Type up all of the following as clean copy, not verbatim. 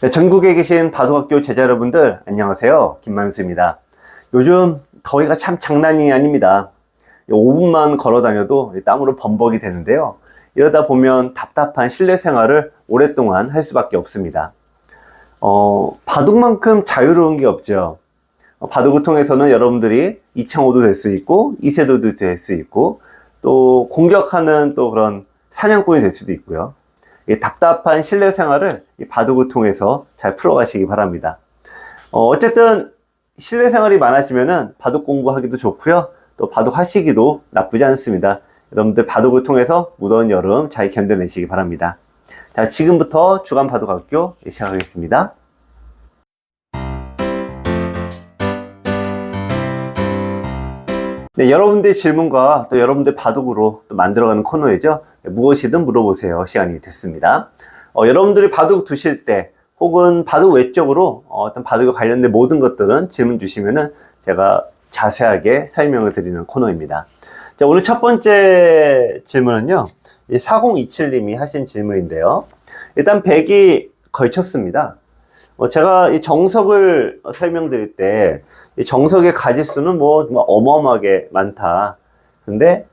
네, 전국에 계신 바둑학교 제자 여러분들 안녕하세요. 김만수입니다. 요즘 더위가 참 장난이 아닙니다. 5분만 걸어 다녀도 땀으로 범벅이 되는데요. 이러다 보면 답답한 실내 생활을 오랫동안 할 수밖에 없습니다. 바둑만큼 자유로운 게 없죠. 바둑을 통해서는 여러분들이 이창호도 될 수 있고 이세도도 될 수 있고 또 공격하는 또 그런 사냥꾼이 될 수도 있고요. 답답한 실내 생활을 바둑을 통해서 잘 풀어가시기 바랍니다. 어쨌든 실내 생활이 많아지면은 바둑 공부하기도 좋고요. 또 바둑 하시기도 나쁘지 않습니다. 여러분들 바둑을 통해서 무더운 여름 잘 견뎌내시기 바랍니다. 자, 지금부터 주간 바둑학교 시작하겠습니다. 네, 여러분들의 질문과 또 여러분들 바둑으로 또 만들어가는 코너이죠. 무엇이든 물어보세요. 시간이 됐습니다. 여러분들이 바둑 두실 때 혹은 바둑 외적으로 어떤 바둑에 관련된 모든 것들은 질문 주시면은 제가 자세하게 설명을 드리는 코너입니다. 자, 오늘 첫 번째 질문은요. 4027님이 하신 질문인데요. 일단 100이 걸쳤습니다. 제가 이 정석을 설명드릴 때 이 정석의 가지수는 뭐 어마어마하게 많다. 근데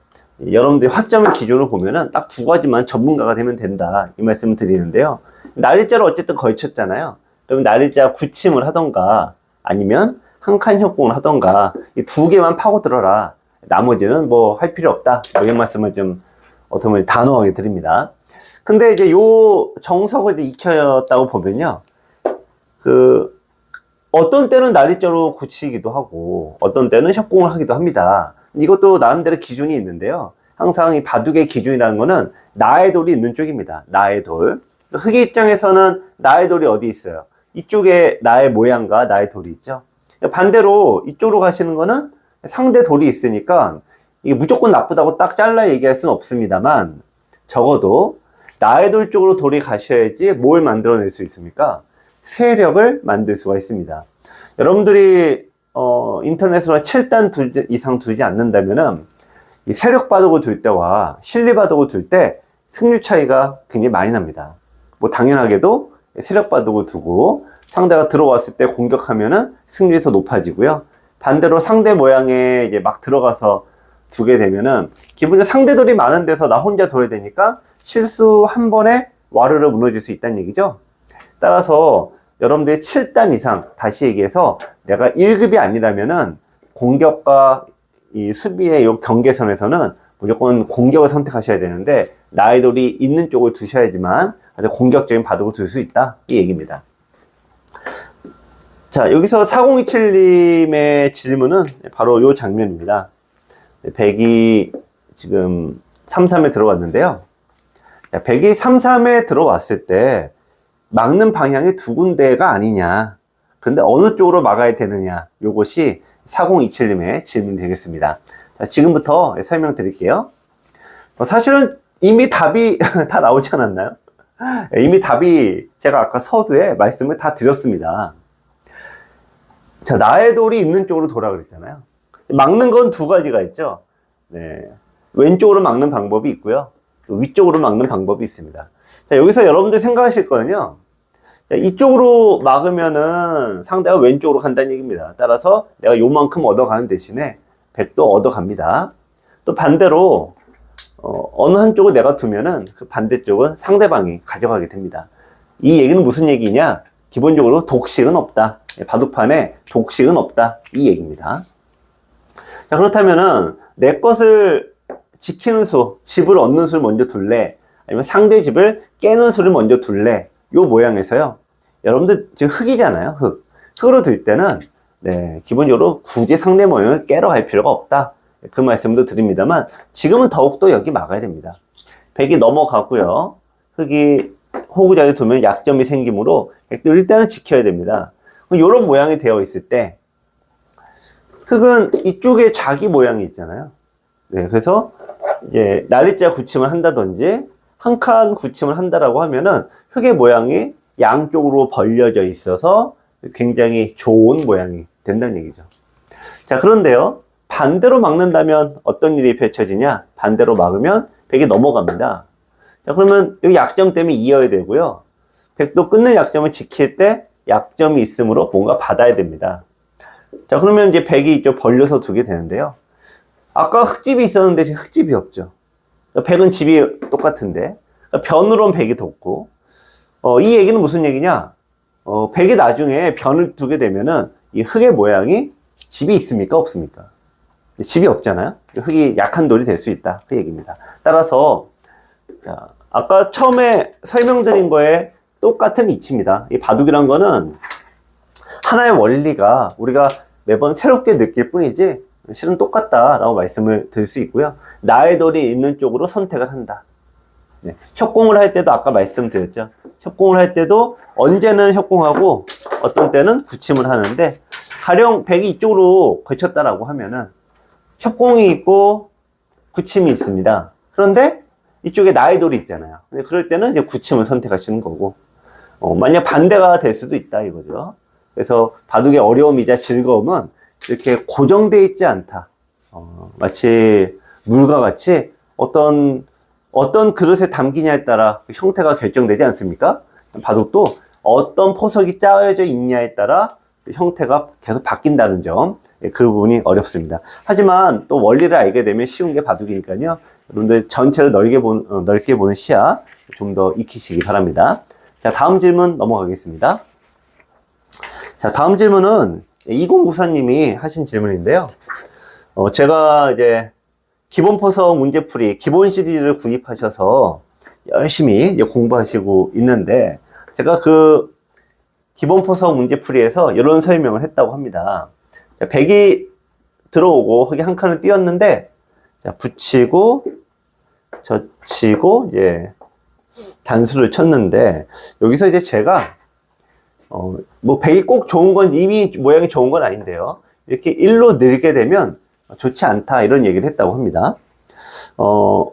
여러분들이 화점을 기준으로 보면은 딱 두 가지만 전문가가 되면 된다. 이 말씀을 드리는데요. 날일자로 어쨌든 걸쳤잖아요. 그러면 날일자 굳힘을 하던가 아니면 한 칸 협공을 하던가 이 두 개만 파고들어라. 나머지는 뭐 할 필요 없다. 이런 말씀을 좀 어떻게 보면 단호하게 드립니다. 근데 이제 요 정석을 이제 익혔다고 보면요. 어떤 때는 날일자로 굳히기도 하고 어떤 때는 협공을 하기도 합니다. 이것도 나름대로 기준이 있는데요. 항상 이 바둑의 기준이라는 거는 나의 돌이 있는 쪽입니다. 나의 돌. 흑의 입장에서는 나의 돌이 어디 있어요? 이쪽에 나의 모양과 나의 돌이 있죠. 반대로 이쪽으로 가시는 거는 상대 돌이 있으니까 이게 무조건 나쁘다고 딱 잘라 얘기할 수는 없습니다만 적어도 나의 돌 쪽으로 돌이 가셔야지 뭘 만들어낼 수 있습니까? 세력을 만들 수가 있습니다. 여러분들이 인터넷으로 7단 이상 두지 않는다면은 이 세력 바둑을 둘 때와 실리 바둑을 둘 때 승률 차이가 굉장히 많이 납니다. 뭐 당연하게도 세력 바둑을 두고 상대가 들어왔을 때 공격하면은 승률이 더 높아지고요. 반대로 상대 모양에 이제 막 들어가서 두게 되면은 기본적으로 상대들이 많은 데서 나 혼자 둬야 되니까 실수 한 번에 와르르 무너질 수 있다는 얘기죠. 따라서 여러분들이 7단 이상, 다시 얘기해서 내가 1급이 아니라면은 공격과 이 수비의 요 경계선에서는 무조건 공격을 선택하셔야 되는데 나의 돌이 있는 쪽을 두셔야지만 아주 공격적인 바둑을 둘 수 있다. 이 얘기입니다. 자, 여기서 4027님의 질문은 바로 요 장면입니다. 100이 지금 3-3에 들어갔는데요. 100이 3-3에 들어왔을 때 막는 방향이 두 군데가 아니냐. 근데 어느 쪽으로 막아야 되느냐. 요것이 4027님의 질문 되겠습니다. 자, 지금부터 설명드릴게요. 사실은 이미 답이 다 나오지 않았나요? 이미 답이 제가 아까 서두에 말씀을 다 드렸습니다. 자, 나의 돌이 있는 쪽으로 돌아 그랬잖아요. 막는 건 두 가지가 있죠. 네. 왼쪽으로 막는 방법이 있고요. 위쪽으로 막는 방법이 있습니다. 자, 여기서 여러분들 생각하실 거는요. 자, 이쪽으로 막으면은 상대가 왼쪽으로 간다는 얘기입니다. 따라서 내가 요만큼 얻어가는 대신에 100도 얻어갑니다. 또 반대로 어느 한쪽을 내가 두면은 그 반대쪽은 상대방이 가져가게 됩니다. 이 얘기는 무슨 얘기냐? 기본적으로 독식은 없다. 바둑판에 독식은 없다. 이 얘기입니다. 자, 그렇다면은 내 것을 지키는 수, 집을 얻는 수를 먼저 둘래? 아니면 상대 집을 깨는 수를 먼저 둘래? 요 모양에서요. 여러분들 지금 흑이잖아요. 흑으로 둘 때는 네, 기본적으로 굳이 상대 모양을 깨러 갈 필요가 없다. 그 말씀도 드립니다만 지금은 더욱더 여기 막아야 됩니다. 100이 넘어가고요. 흑이 호구 자리에 두면 약점이 생기므로 일단은 지켜야 됩니다. 이런 모양이 되어 있을 때 흑은 이쪽에 자기 모양이 있잖아요. 네, 그래서 이제 날일자 굳힘을 한다든지 한 칸 굳힘을 한다라고 하면은 흑의 모양이 양쪽으로 벌려져 있어서 굉장히 좋은 모양이 된다는 얘기죠. 자, 그런데요. 반대로 막는다면 어떤 일이 펼쳐지냐? 반대로 막으면 100이 넘어갑니다. 자, 그러면 여기 약점 때문에 이어야 되고요. 백도 끊는 약점을 지킬 때 약점이 있으므로 뭔가 받아야 됩니다. 자, 그러면 이제 백이 좀 벌려서 두게 되는데요. 아까 흙집이 있었는데 지금 흙집이 없죠. 백은 집이 똑같은데 변으로는 백이 돋고, 이 얘기는 무슨 얘기냐? 백이 나중에 변을 두게 되면은 이 흙의 모양이 집이 있습니까? 없습니까? 집이 없잖아요. 흙이 약한 돌이 될 수 있다. 그 얘기입니다. 따라서 자, 아까 처음에 설명드린 거에 똑같은 이치입니다. 이 바둑이란 거는 하나의 원리가 우리가 매번 새롭게 느낄 뿐이지 실은 똑같다라고 말씀을 드릴 수 있고요. 나의 돌이 있는 쪽으로 선택을 한다. 네. 협공을 할 때도 아까 말씀드렸죠. 협공을 할 때도 언제는 협공하고 어떤 때는 굳힘을 하는데, 가령 백이 이쪽으로 거쳤다라고 하면은 협공이 있고 굳힘이 있습니다. 그런데 이쪽에 나의 돌이 있잖아요. 근데 그럴 때는 이제 굳힘을 선택하시는 거고, 만약 반대가 될 수도 있다 이거죠. 그래서 바둑의 어려움이자 즐거움은 이렇게 고정되어 있지 않다. 마치 물과 같이 어떤 그릇에 담기냐에 따라 그 형태가 결정되지 않습니까? 바둑도 어떤 포석이 짜여져 있냐에 따라 형태가 계속 바뀐다는 점, 그 부분이 어렵습니다. 하지만 또 원리를 알게 되면 쉬운 게 바둑이니까요. 여러분들 전체를 넓게 보는 시야 좀 더 익히시기 바랍니다. 자, 다음 질문 넘어가겠습니다. 자, 다음 질문은 2094님이 하신 질문인데요. 제가 이제 기본 포석 문제풀이 기본 시리즈를 구입하셔서 열심히 공부하시고 있는데, 제가 그 기본 포석 문제풀이에서 이런 설명을 했다고 합니다. 자, 백이 들어오고 흙이 한 칸을 띄었는데, 자, 붙이고 젖히고 이제 단수를 쳤는데, 여기서 이제 제가 뭐 백이 꼭 좋은 건, 이미 모양이 좋은 건 아닌데요. 이렇게 일로 늘게 되면 좋지 않다 이런 얘기를 했다고 합니다.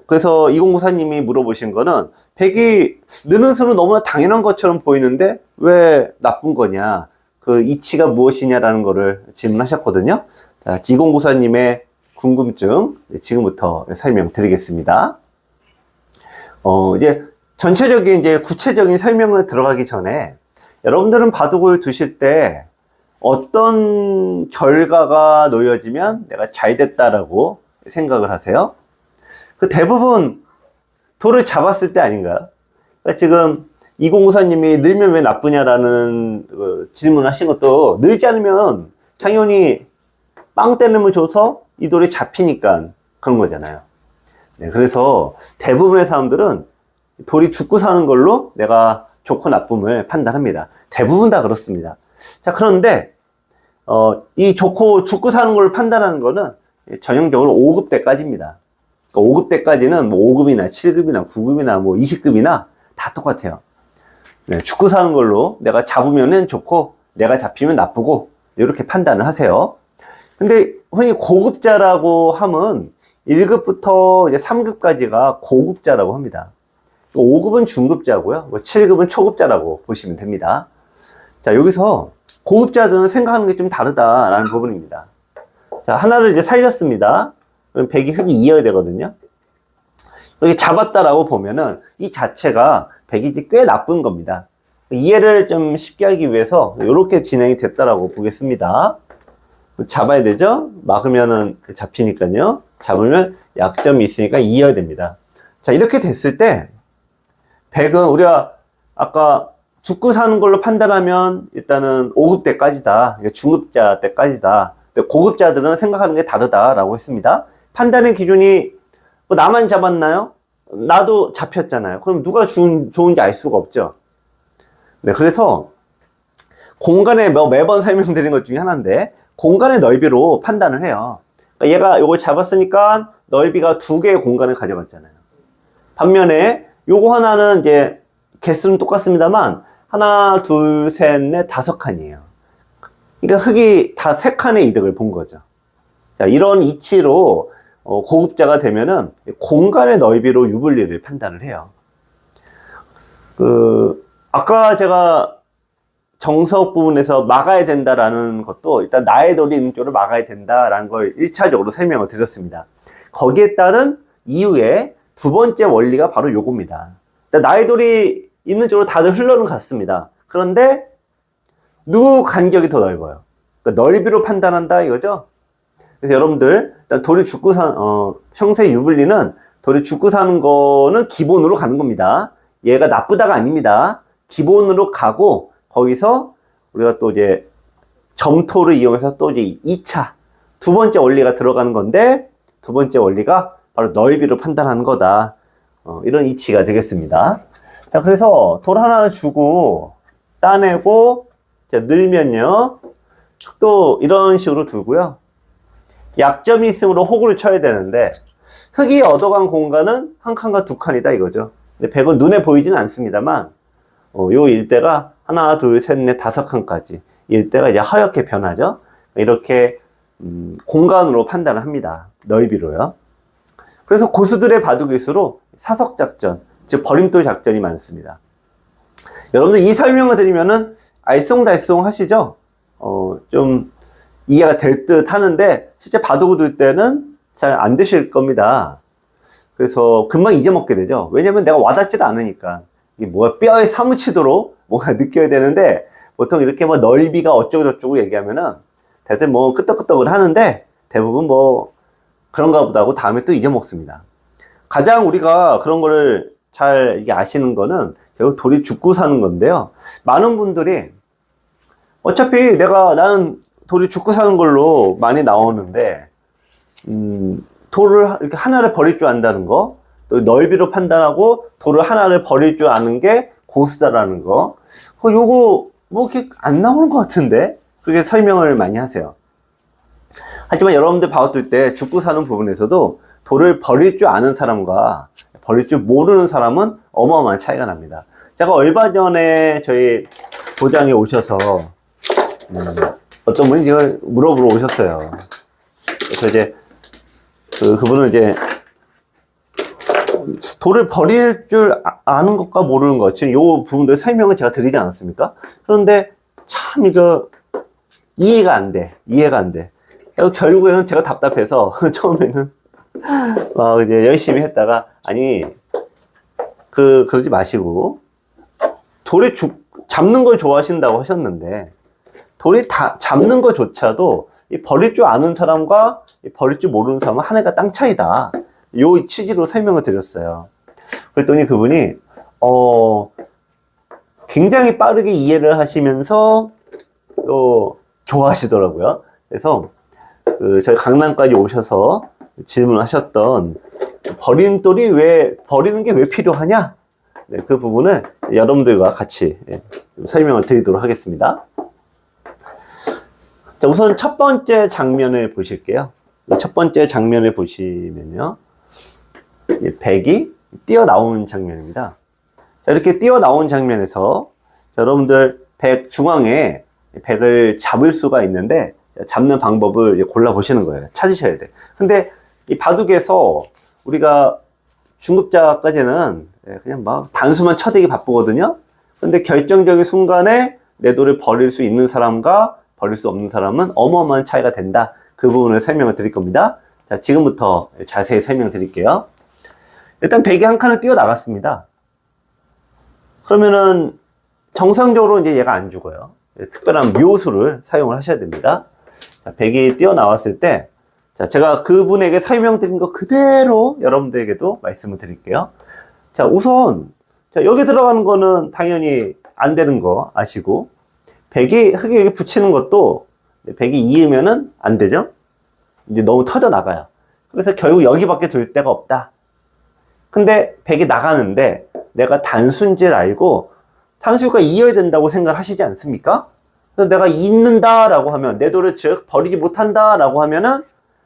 그래서 2094님이 물어보신 거는 백이 느는 수는 너무나 당연한 것처럼 보이는데 왜 나쁜 거냐, 그 이치가 무엇이냐라는 거를 질문하셨거든요. 자, 2094님의 궁금증 지금부터 설명드리겠습니다. 이제 전체적인 이제 구체적인 설명을 들어가기 전에, 여러분들은 바둑을 두실 때 어떤 결과가 놓여지면 내가 잘 됐다라고 생각을 하세요? 그 대부분 돌을 잡았을 때 아닌가요? 그러니까 지금 2094님이 늘면 왜 나쁘냐라는 질문을 하신 것도, 늘지 않으면 당연히 빵 때림을 줘서 이 돌이 잡히니까 그런 거잖아요. 네, 그래서 대부분의 사람들은 돌이 죽고 사는 걸로 내가 좋고 나쁨을 판단합니다. 대부분 다 그렇습니다. 자, 그런데 이 좋고 죽고 사는 걸 판단하는 거는 전형적으로 5급 때까지입니다. 5급 때까지는 뭐 5급이나 7급이나 9급이나 뭐 20급이나 다 똑같아요. 네, 죽고 사는 걸로 내가 잡으면은 좋고 내가 잡히면 나쁘고 이렇게 판단을 하세요. 근데 흔히 고급자라고 하면 1급부터 이제 3급까지가 고급자라고 합니다. 5급은 중급자고요. 7급은 초급자라고 보시면 됩니다. 자, 여기서 고급자들은 생각하는 게 좀 다르다라는 부분입니다. 자, 하나를 이제 살렸습니다. 그럼 백이 흙이 이어야 되거든요. 이렇게 잡았다라고 보면은 이 자체가 백이 이제 꽤 나쁜 겁니다. 이해를 좀 쉽게 하기 위해서 이렇게 진행이 됐다라고 보겠습니다. 잡아야 되죠? 막으면은 잡히니까요. 잡으면 약점이 있으니까 이어야 됩니다. 자, 이렇게 됐을 때 백은 우리가 아까 죽고 사는 걸로 판단하면 일단은 5급 때까지다, 중급자 때까지다. 고급자들은 생각하는 게 다르다라고 했습니다. 판단의 기준이 뭐 나만 잡았나요? 나도 잡혔잖아요. 그럼 누가 좋은지 알 수가 없죠. 네, 그래서 공간에 매번 설명드린 것 중에 하나인데, 공간의 넓이로 판단을 해요. 그러니까 얘가 요걸 잡았으니까 넓이가 2개의 공간을 가져갔잖아요. 반면에 요거 하나는 이제 개수는 똑같습니다만 하나, 둘, 셋, 넷, 5칸이에요. 그러니까 흙이 다 3칸의 이득을 본 거죠. 자, 이런 이치로 고급자가 되면은 공간의 넓이로 유불리를 판단을 해요. 아까 제가 정석 부분에서 막아야 된다라는 것도 일단 나의 돌이 있는 쪽을 막아야 된다라는 걸 1차적으로 설명을 드렸습니다. 거기에 따른 이후에 두 번째 원리가 바로 요겁니다. 나의 돌이 있는 쪽으로 다들 흘러는 갔습니다. 그런데 누구 간격이 더 넓어요? 그러니까 넓이로 판단한다 이거죠. 그래서 여러분들 일단 돌이 죽고 평생 유불리는 돌이 죽고 사는 거는 기본으로 가는 겁니다. 얘가 나쁘다가 아닙니다. 기본으로 가고 거기서 우리가 또 이제 점토를 이용해서 또 이제 2차 두 번째 원리가 들어가는 건데, 두 번째 원리가 바로 넓이로 판단하는 거다. 이런 이치가 되겠습니다. 자, 그래서 돌 하나를 주고 따내고 자, 늘면요 또 이런 식으로 두고요. 약점이 있으므로 호구를 쳐야 되는데 흙이 얻어간 공간은 한 칸과 두 칸이다 이거죠. 근데 100은 눈에 보이진 않습니다만 요 일대가 하나, 둘, 셋, 넷, 다섯 칸까지 일대가 이제 하얗게 변하죠. 이렇게 공간으로 판단을 합니다. 넓이로요. 그래서 고수들의 바둑일수록 사석작전, 즉 버림돌 작전이 많습니다. 여러분들 이 설명을 드리면은 알쏭달쏭 하시죠? 좀 이해가 될 듯 하는데 실제 바둑을 둘 때는 잘 안 되실 겁니다. 그래서 금방 잊어먹게 되죠. 왜냐면 내가 와닿지를 않으니까. 이게 뭐야, 뼈에 사무치도록 뭔가 느껴야 되는데 보통 이렇게 뭐 넓이가 어쩌고저쩌고 얘기하면은 다들 뭐 끄떡끄떡을 하는데 대부분 뭐 그런가 보다 하고 다음에 또 잊어먹습니다. 가장 우리가 그런 거를 잘 이게 아시는 거는 결국 돌이 죽고 사는 건데요. 많은 분들이 어차피 나는 돌이 죽고 사는 걸로 많이 나오는데, 돌을 이렇게 하나를 버릴 줄 안다는 거, 또 넓이로 판단하고 돌을 하나를 버릴 줄 아는 게 고수다라는 거, 요거 뭐 이렇게 안 나오는 것 같은데? 그렇게 설명을 많이 하세요. 하지만 여러분들 바둑둘 때 죽고 사는 부분에서도 돌을 버릴 줄 아는 사람과 버릴 줄 모르는 사람은 어마어마한 차이가 납니다. 제가 얼마 전에 저희 도장에 오셔서 어떤 분이 이걸 물어보러 오셨어요. 그래서 이제 그분은 이제 돌을 버릴 줄 아는 것과 모르는 것, 지금 요 부분들 설명을 제가 드리지 않았습니까? 그런데 참 이거 이해가 안 돼. 그래서 결국에는 제가 답답해서 처음에는 막 이제 열심히 했다가, 아니 그러지 마시고 돌이 잡는 걸 좋아하신다고 하셨는데 돌이 잡는 것조차도 이 버릴 줄 아는 사람과 이 버릴 줄 모르는 사람은 하늘과 땅 차이다. 요 취지로 설명을 드렸어요. 그랬더니 그분이 굉장히 빠르게 이해를 하시면서 또 좋아하시더라고요. 그래서 저희 강남까지 오셔서 질문하셨던 버림돌이 버리는 게 왜 필요하냐? 네, 그 부분을 여러분들과 같이 설명을 드리도록 하겠습니다. 자, 우선 첫 번째 장면을 보실게요. 첫 번째 장면을 보시면요, 백이 뛰어나온 장면입니다. 자, 이렇게 뛰어나온 장면에서 여러분들 백 중앙에 백을 잡을 수가 있는데 잡는 방법을 골라 보시는 거예요. 찾으셔야 돼. 근데 이 바둑에서 우리가 중급자까지는 그냥 막 단수만 쳐대기 바쁘거든요. 근데 결정적인 순간에 내 돌을 버릴 수 있는 사람과 버릴 수 없는 사람은 어마어마한 차이가 된다. 그 부분을 설명을 드릴 겁니다. 자, 지금부터 자세히 설명 드릴게요. 일단 백이 한 칸을 뛰어나갔습니다. 그러면은 정상적으로 이제 얘가 안 죽어요. 특별한 묘수를 사용을 하셔야 됩니다. 자, 백이 뛰어나왔을 때, 자, 제가 그분에게 설명드린 거 그대로 여러분들에게도 말씀을 드릴게요. 자, 우선 자, 여기 들어가는 거는 당연히 안 되는 거 아시고, 백이 흙에 여기 붙이는 것도 백이 이으면은 안 되죠? 이제 너무 터져 나가요. 그래서 결국 여기밖에 둘 데가 없다. 근데 백이 나가는데 내가 단수인 줄 알고 단수가 이어야 된다고 생각하시지 않습니까? 그래서 내가 잇는다라고 하면, 내 돌을 즉 버리지 못한다라고 하면은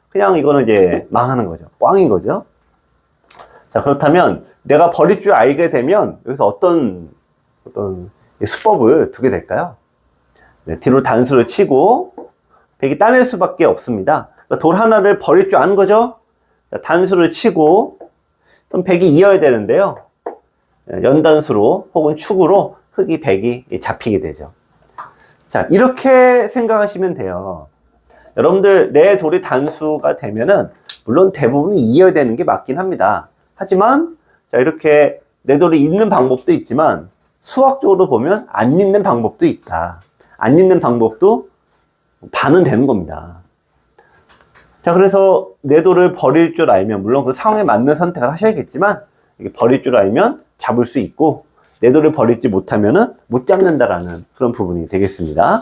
그냥 이거는 이제 망하는 거죠. 꽝인 거죠. 자, 그렇다면 내가 버릴 줄 알게 되면 여기서 어떤 수법을 두게 될까요? 네, 뒤로 단수를 치고 백이 따낼 수밖에 없습니다. 그러니까 돌 하나를 버릴 줄 아는 거죠. 자, 단수를 치고 그럼 백이 이어야 되는데요, 연단수로 혹은 축으로 흙이 백이 잡히게 되죠. 자, 이렇게 생각하시면 돼요. 여러분들 내 돌이 단수가 되면은 물론 대부분이 이어야 되는 게 맞긴 합니다. 하지만 자, 이렇게 내 돌이 있는 방법도 있지만 수학적으로 보면 안 잊는 방법도 있다. 안 잊는 방법도 반은 되는 겁니다. 자, 그래서 내 돌을 버릴 줄 알면, 물론 그 상황에 맞는 선택을 하셔야겠지만, 이게 버릴 줄 알면 잡을 수 있고, 내 돌을 버리지 못하면은 못 잡는다라는 그런 부분이 되겠습니다.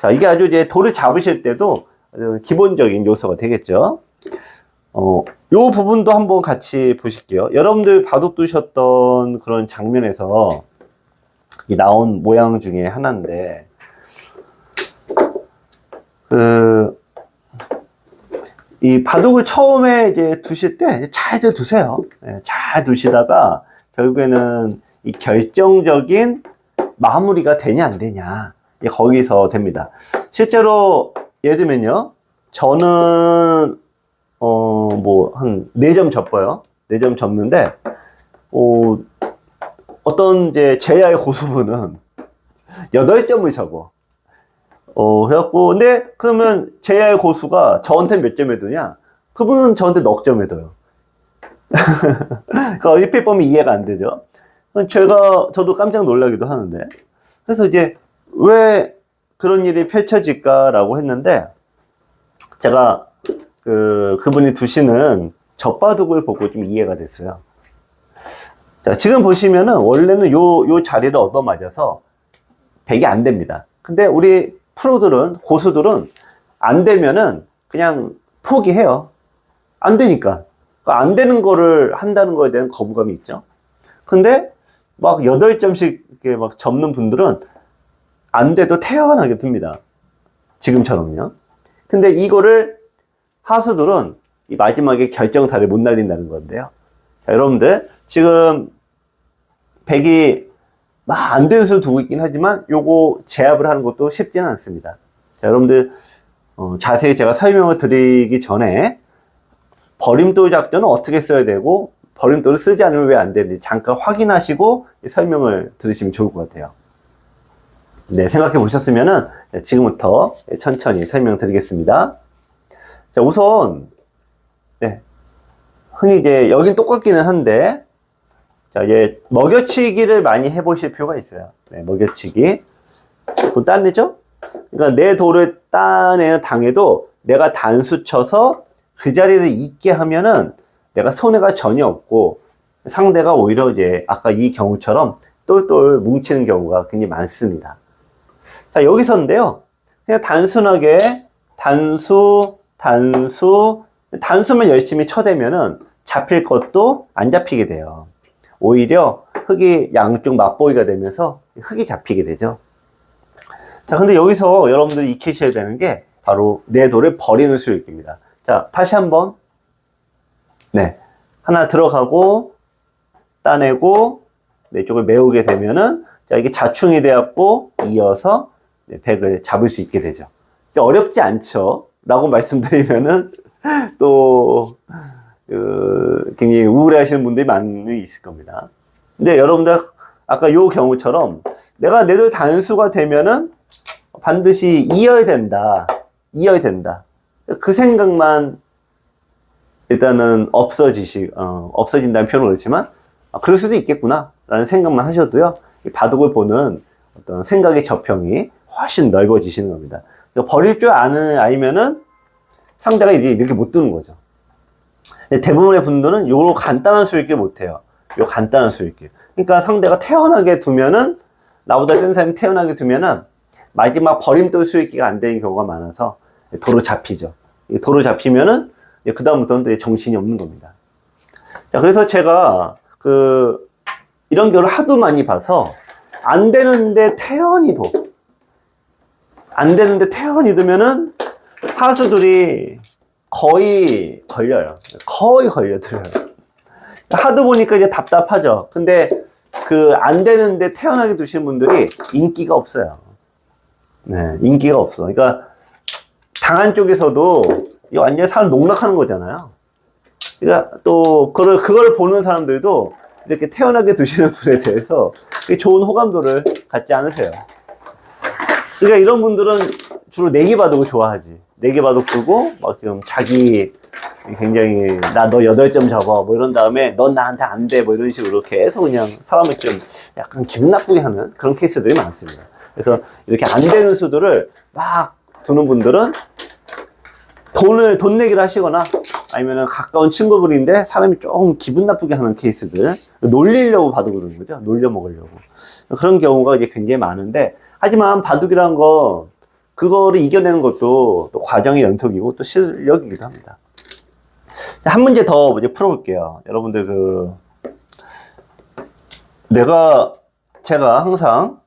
자, 이게 아주 이제 돌을 잡으실 때도 기본적인 요소가 되겠죠. 요 부분도 한번 같이 보실게요. 여러분들 바둑 두셨던 그런 장면에서 이 나온 모양 중에 하나인데, 이 바둑을 처음에 이제 두실 때 잘들 두세요. 네, 잘 두시다가 결국에는 이 결정적인 마무리가 되냐 안 되냐, 거기서 됩니다. 실제로 예를 들면요, 저는 뭐 한 4점 접어요. 4점 접는데 어떤 이제 제야의 고수분은 8점을 접어. 그래갖고, 근데, 그러면, 제야의 고수가 저한테 몇 점에 두냐? 그분은 저한테 넉 점에 둬요. 그러니까, 얼핏 보면 이해가 안 되죠? 저도 깜짝 놀라기도 하는데. 그래서 이제, 왜 그런 일이 펼쳐질까라고 했는데, 제가, 그분이 두시는 젖바둑을 보고 좀 이해가 됐어요. 자, 지금 보시면은, 원래는 요 자리를 얻어맞아서, 100이 안 됩니다. 근데 우리 프로들은, 고수들은 안 되면은 그냥 포기해요. 안 되니까. 안 되는 거를 한다는 거에 대한 거부감이 있죠. 근데 막 8점씩 이렇게 막 접는 분들은 안 돼도 태연하게 둡니다. 지금처럼요. 근데 이거를 하수들은 이 마지막에 결정타를 못 날린다는 건데요. 자, 여러분들, 지금 100이 막 안 되는 수를 두고 있긴 하지만 요거 제압을 하는 것도 쉽지는 않습니다. 자, 여러분들 자세히 제가 설명을 드리기 전에 버림돌 작전은 어떻게 써야 되고 버림돌을 쓰지 않으면 왜 안 되는지 잠깐 확인하시고 설명을 들으시면 좋을 것 같아요. 네, 생각해 보셨으면은 지금부터 천천히 설명드리겠습니다. 자, 우선 네, 흔히 이제 여긴 똑같기는 한데, 자, 이제 먹여치기를 많이 해보실 필요가 있어요. 네, 먹여치기. 또 따내죠? 그러니까 내 돌을 따내는 당해도 내가 단수 쳐서 그 자리를 있게 하면은 내가 손해가 전혀 없고 상대가 오히려 이제 아까 이 경우처럼 똘똘 뭉치는 경우가 굉장히 많습니다. 자, 여기서인데요, 그냥 단순하게 단수만 열심히 쳐대면은 잡힐 것도 안 잡히게 돼요. 오히려 흙이 양쪽 맞보기가 되면서 흙이 잡히게 되죠. 자, 근데 여기서 여러분들이 익히셔야 되는 게 바로 내 돌을 버리는 수익입니다. 자, 다시 한번. 네. 하나 들어가고, 따내고, 내 쪽을 메우게 되면은, 자, 이게 자충이 되었고, 이어서 백을 잡을 수 있게 되죠. 어렵지 않죠? 라고 말씀드리면은, 또, 굉장히 우울해 하시는 분들이 많이 있을 겁니다. 근데 여러분들, 아까 요 경우처럼, 내가 내 돌 단수가 되면은, 반드시 이어야 된다. 그 생각만 일단은 없어진다는 표현은 그렇지만, 그럴 수도 있겠구나 라는 생각만 하셔도요, 바둑을 보는 어떤 생각의 저평이 훨씬 넓어지시는 겁니다. 버릴 줄 알면은 상대가 이렇게 못 두는 거죠. 대부분의 분들은 요런 간단한 수익을 못해요. 요 간단한 수익을. 그러니까 상대가 태연하게 두면은, 나보다 센 사람이 태연하게 두면은 마지막 버림돌 수익기가 안 되는 경우가 많아서 도로 잡히죠. 도로 잡히면은 그 다음부터는 정신이 없는 겁니다. 자, 그래서 제가 이런 경우를 하도 많이 봐서 안 되는데 태연히 두면은 하수들이 거의 걸려들어요. 하도 보니까 이제 답답하죠. 근데 안 되는데 태연하게 두시는 분들이 인기가 없어요. 네, 인기가 없어. 그러니까 당한 쪽에서도 이 완전히 사람 농락하는 거잖아요. 그러니까 또 그걸 보는 사람들도 이렇게 태연하게 두시는 분에 대해서 좋은 호감도를 갖지 않으세요. 그러니까 이런 분들은 주로 내기바둑을 좋아하지. 내기바둑 두고 막 지금 자기 굉장히 나 너 8점 접어 뭐 이런 다음에 넌 나한테 안 돼 뭐 이런 식으로 계속 그냥 사람을 좀 약간 기분 나쁘게 하는 그런 케이스들이 많습니다. 그래서 이렇게 안 되는 수들을 막 두는 분들은 돈 내기를 하시거나 아니면 가까운 친구분인데 사람이 조금 기분 나쁘게 하는 케이스들 놀리려고 바둑을 두는 거죠. 놀려 먹으려고. 그런 경우가 이제 굉장히 많은데 하지만 바둑이란 거 그거를 이겨내는 것도 또 과정의 연속이고 또 실력이기도 합니다. 한 문제 더 이제 풀어볼게요. 여러분들 제가 항상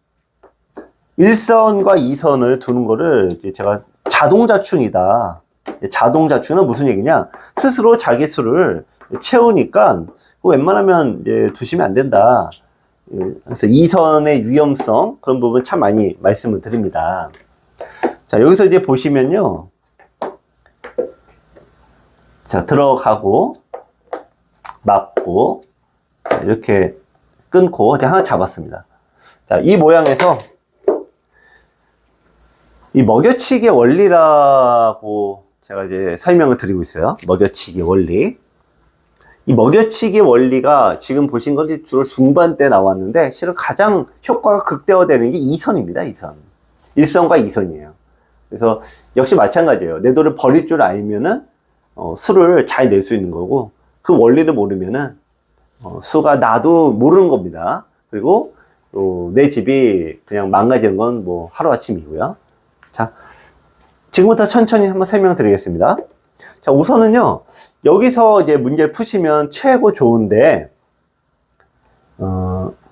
1선과 2선을 두는 거를 제가 자동자충이다. 자동자충은 무슨 얘기냐? 스스로 자기 수를 채우니까 웬만하면 이제 두시면 안 된다. 그래서 2선의 위험성 그런 부분 참 많이 말씀을 드립니다. 자, 여기서 이제 보시면요. 자, 들어가고 맞고 이렇게 끊고 이제 하나 잡았습니다. 자, 이 모양에서 이 먹여치기의 원리라고 제가 이제 설명을 드리고 있어요. 먹여치기의 원리. 이 먹여치기의 원리가 지금 보신 건 주로 중반 때 나왔는데 실은 가장 효과가 극대화되는 게 2선입니다. 2선. 1선과 2선이에요. 그래서 역시 마찬가지예요. 내 돈을 버릴 줄 알면은 수를 잘 낼 수 있는 거고 그 원리를 모르면은 수가 나도 모르는 겁니다. 그리고 내 집이 그냥 망가지는 건 뭐 하루아침이고요. 자, 지금부터 천천히 한번 설명드리겠습니다. 자, 우선은요, 여기서 이제 문제를 푸시면 최고 좋은데,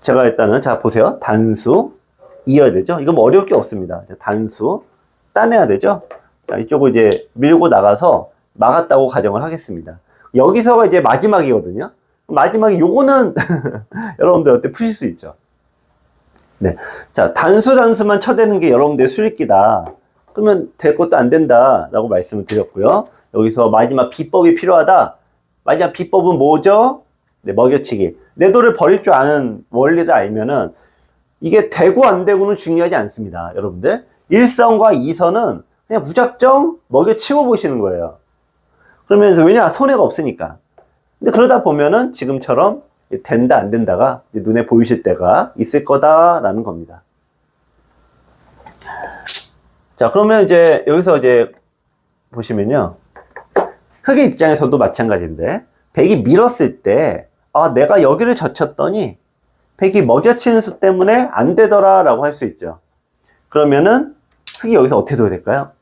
제가 일단은, 자, 보세요. 단수, 이어야 되죠? 이거 뭐 어려울 게 없습니다. 단수, 따내야 되죠? 자, 이쪽을 이제 밀고 나가서 막았다고 가정을 하겠습니다. 여기서가 이제 마지막이거든요? 마지막에 요거는 여러분들 어때 푸실 수 있죠? 네. 자, 단수만 쳐대는 게 여러분들의 술기다. 그러면 될 것도 안 된다. 라고 말씀을 드렸고요. 여기서 마지막 비법이 필요하다. 마지막 비법은 뭐죠? 네, 먹여치기. 내 돈을 버릴 줄 아는 원리를 알면은 이게 되고 안 되고는 중요하지 않습니다. 여러분들. 1선과 2선은 그냥 무작정 먹여치고 보시는 거예요. 그러면서 왜냐? 손해가 없으니까. 근데 그러다 보면은 지금처럼 된다 안 된다가 눈에 보이실 때가 있을 거다라는 겁니다. 자, 그러면 이제 여기서 이제 보시면요. 흑의 입장에서도 마찬가지인데 백이 밀었을 때 내가 여기를 젖혔더니 백이 먹여치는 수 때문에 안 되더라 라고 할 수 있죠. 그러면은 흑이 여기서 어떻게 둬야 될까요?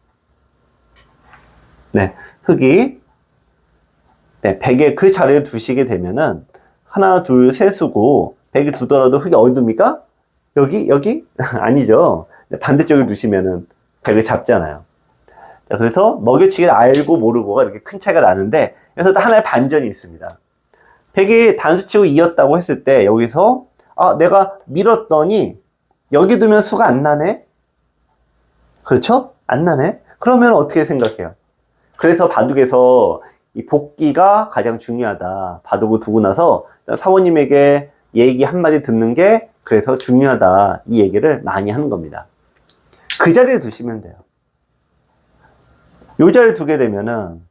네, 흑이 백에 그 자리를 두시게 되면은 하나, 둘, 셋이고 백이 두더라도 흑이 어디 둡니까? 여기? 아니죠. 반대쪽에 두시면은 백을 잡잖아요. 자, 그래서 먹여치기를 알고 모르고가 이렇게 큰 차이가 나는데 여기서 하나의 반전이 있습니다. 백이 단수치고 이었다고 했을 때 여기서 내가 밀었더니 여기 두면 수가 안 나네? 그렇죠? 안 나네? 그러면 어떻게 생각해요? 그래서 바둑에서 이 복기가 가장 중요하다. 바둑을 두고 나서 사모님에게 얘기 한마디 듣는 게 그래서 중요하다. 이 얘기를 많이 하는 겁니다. 그 자리에 두시면 돼요. 이 자리에 두게 되면은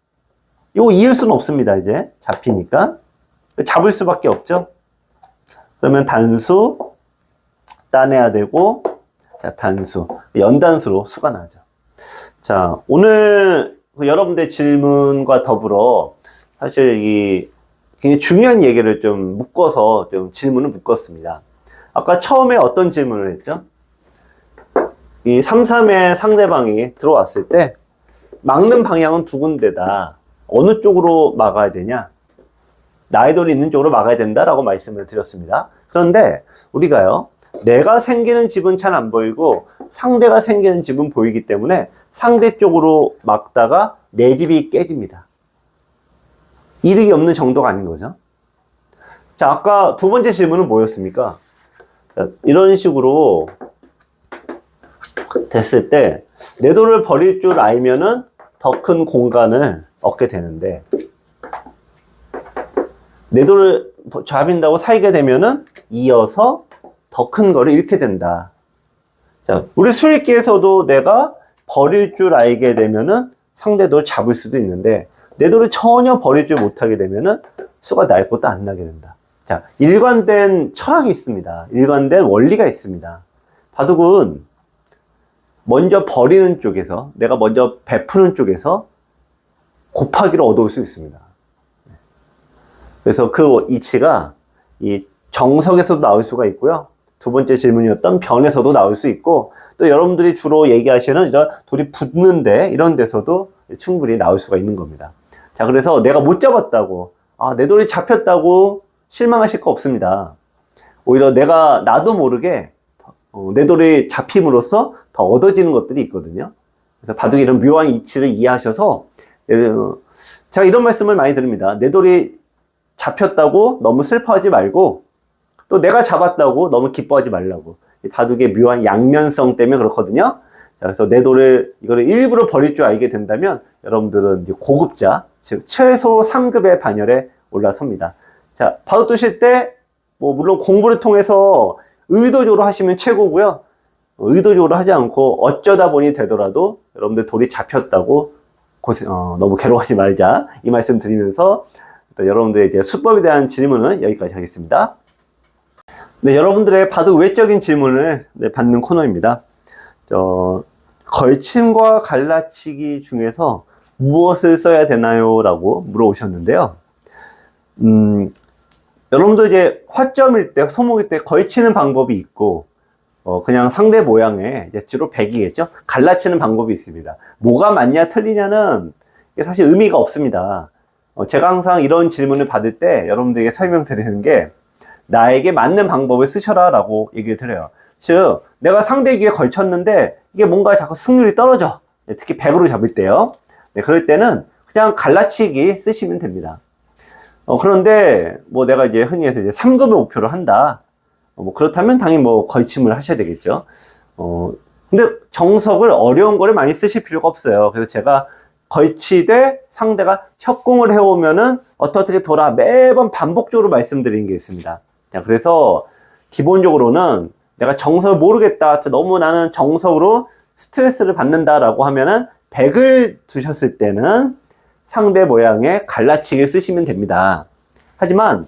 이거 이을 수는 없습니다. 이제 잡히니까 잡을 수밖에 없죠. 그러면 단수 따내야 되고, 자, 단수 연단수로 수가 나죠. 자, 오늘 여러분들 질문과 더불어 사실 이 굉장히 중요한 얘기를 좀 묶어서 좀 질문을 묶었습니다. 아까 처음에 어떤 질문을 했죠? 이 3-3의 상대방이 들어왔을 때 막는 방향은 두 군데다. 어느 쪽으로 막아야 되냐? 나의 돌이 있는 쪽으로 막아야 된다라고 말씀을 드렸습니다. 그런데 우리가요, 내가 생기는 집은 잘 안 보이고 상대가 생기는 집은 보이기 때문에 상대 쪽으로 막다가 내 집이 깨집니다. 이득이 없는 정도가 아닌 거죠. 자, 아까 두 번째 질문은 뭐였습니까? 자, 이런 식으로 됐을 때 내 돈을 버릴 줄 알면은 더 큰 공간을 얻게 되는데 내 돈을 잡인다고 사이게 되면은 이어서 더 큰 거를 잃게 된다. 자, 우리 수익기에서도 내가 버릴 줄 알게 되면은 상대도 잡을 수도 있는데 내 돌을 전혀 버리지 못하게 되면은 수가 날 것도 안 나게 된다. 자, 일관된 철학이 있습니다. 일관된 원리가 있습니다. 바둑은 먼저 버리는 쪽에서, 내가 먼저 베푸는 쪽에서 곱하기를 얻어올 수 있습니다. 그래서 그 이치가 이 정석에서도 나올 수가 있고요. 두 번째 질문이었던 변에서도 나올 수 있고, 또 여러분들이 주로 얘기하시는 돌이 붙는데 이런 데서도 충분히 나올 수가 있는 겁니다. 자, 그래서 내가 못 잡았다고, 내 돌이 잡혔다고 실망하실 거 없습니다. 오히려 나도 모르게 내 돌이 잡힘으로써 더 얻어지는 것들이 있거든요. 그래서 바둑의 이런 묘한 이치를 이해하셔서, 제가 이런 말씀을 많이 드립니다. 내 돌이 잡혔다고 너무 슬퍼하지 말고, 또 내가 잡았다고 너무 기뻐하지 말라고. 바둑의 묘한 양면성 때문에 그렇거든요. 자, 그래서 내 돌을, 이거를 일부러 버릴 줄 알게 된다면, 여러분들은 이제 고급자, 즉, 최소 3급의 반열에 올라섭니다. 자, 바둑 두실 때, 물론 공부를 통해서 의도적으로 하시면 최고고요. 의도적으로 하지 않고 어쩌다 보니 되더라도 여러분들 돌이 잡혔다고 너무 괴로워하지 말자. 이 말씀 드리면서 여러분들의 이제 수법에 대한 질문은 여기까지 하겠습니다. 네, 여러분들의 바둑 외적인 질문을 받는 코너입니다. 걸침과 갈라치기 중에서 무엇을 써야 되나요? 라고 물어오셨는데요. 여러분도 이제 화점일 때, 소목일 때 걸치는 방법이 있고, 그냥 상대 모양에, 이제 주로 백이겠죠? 갈라치는 방법이 있습니다. 뭐가 맞냐, 틀리냐는 사실 의미가 없습니다. 제가 항상 이런 질문을 받을 때 여러분들에게 설명드리는 게, 나에게 맞는 방법을 쓰셔라 라고 얘기를 드려요. 즉, 내가 상대 귀에 걸쳤는데, 이게 뭔가 자꾸 승률이 떨어져. 특히 백으로 잡을 때요. 네, 그럴 때는 그냥 갈라치기 쓰시면 됩니다. 그런데, 내가 이제 흔히 해서 이제 3급을 목표로 한다. 그렇다면 당연히 걸침을 하셔야 되겠죠. 근데 정석을 어려운 거를 많이 쓰실 필요가 없어요. 그래서 제가 걸치되 상대가 협공을 해오면은 어떻게 돌아 매번 반복적으로 말씀드리는 게 있습니다. 자, 그래서 기본적으로는 내가 정석을 모르겠다. 너무 나는 정석으로 스트레스를 받는다라고 하면은 100을 두셨을 때는 상대 모양의 갈라치기를 쓰시면 됩니다. 하지만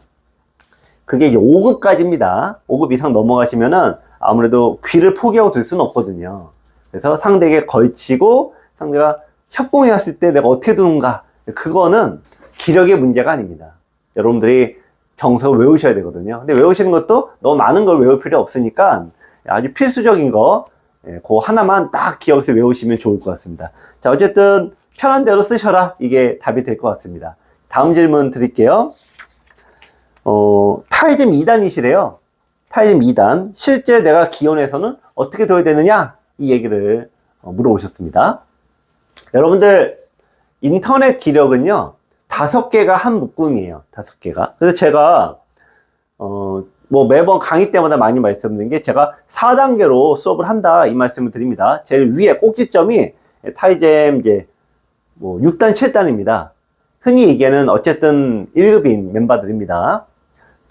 그게 이제 5급까지입니다. 5급 이상 넘어가시면은 아무래도 귀를 포기하고 둘 수는 없거든요. 그래서 상대에게 걸치고 상대가 협공해 왔을 때 내가 어떻게 두는가, 그거는 기력의 문제가 아닙니다. 여러분들이 정석을 외우셔야 되거든요. 근데 외우시는 것도 너무 많은 걸 외울 필요 없으니까 아주 필수적인 거, 그거 하나만 딱 기억해서 외우시면 좋을 것 같습니다. 자, 어쨌든 편한 대로 쓰셔라. 이게 답이 될 것 같습니다. 다음 질문 드릴게요. 타이즘 2단이시래요. 타이즘 2단. 실제 내가 기원에서는 어떻게 둬야 되느냐? 이 얘기를 물어보셨습니다. 여러분들, 인터넷 기력은요, 5개가 한 묶음이에요. 5개가. 그래서 제가, 매번 강의 때마다 많이 말씀드린 게, 제가 4단계로 수업을 한다. 이 말씀을 드립니다. 제일 위에 꼭지점이 타이잼 이제, 6단, 7단입니다. 흔히 얘기하는 어쨌든 1급인 멤버들입니다.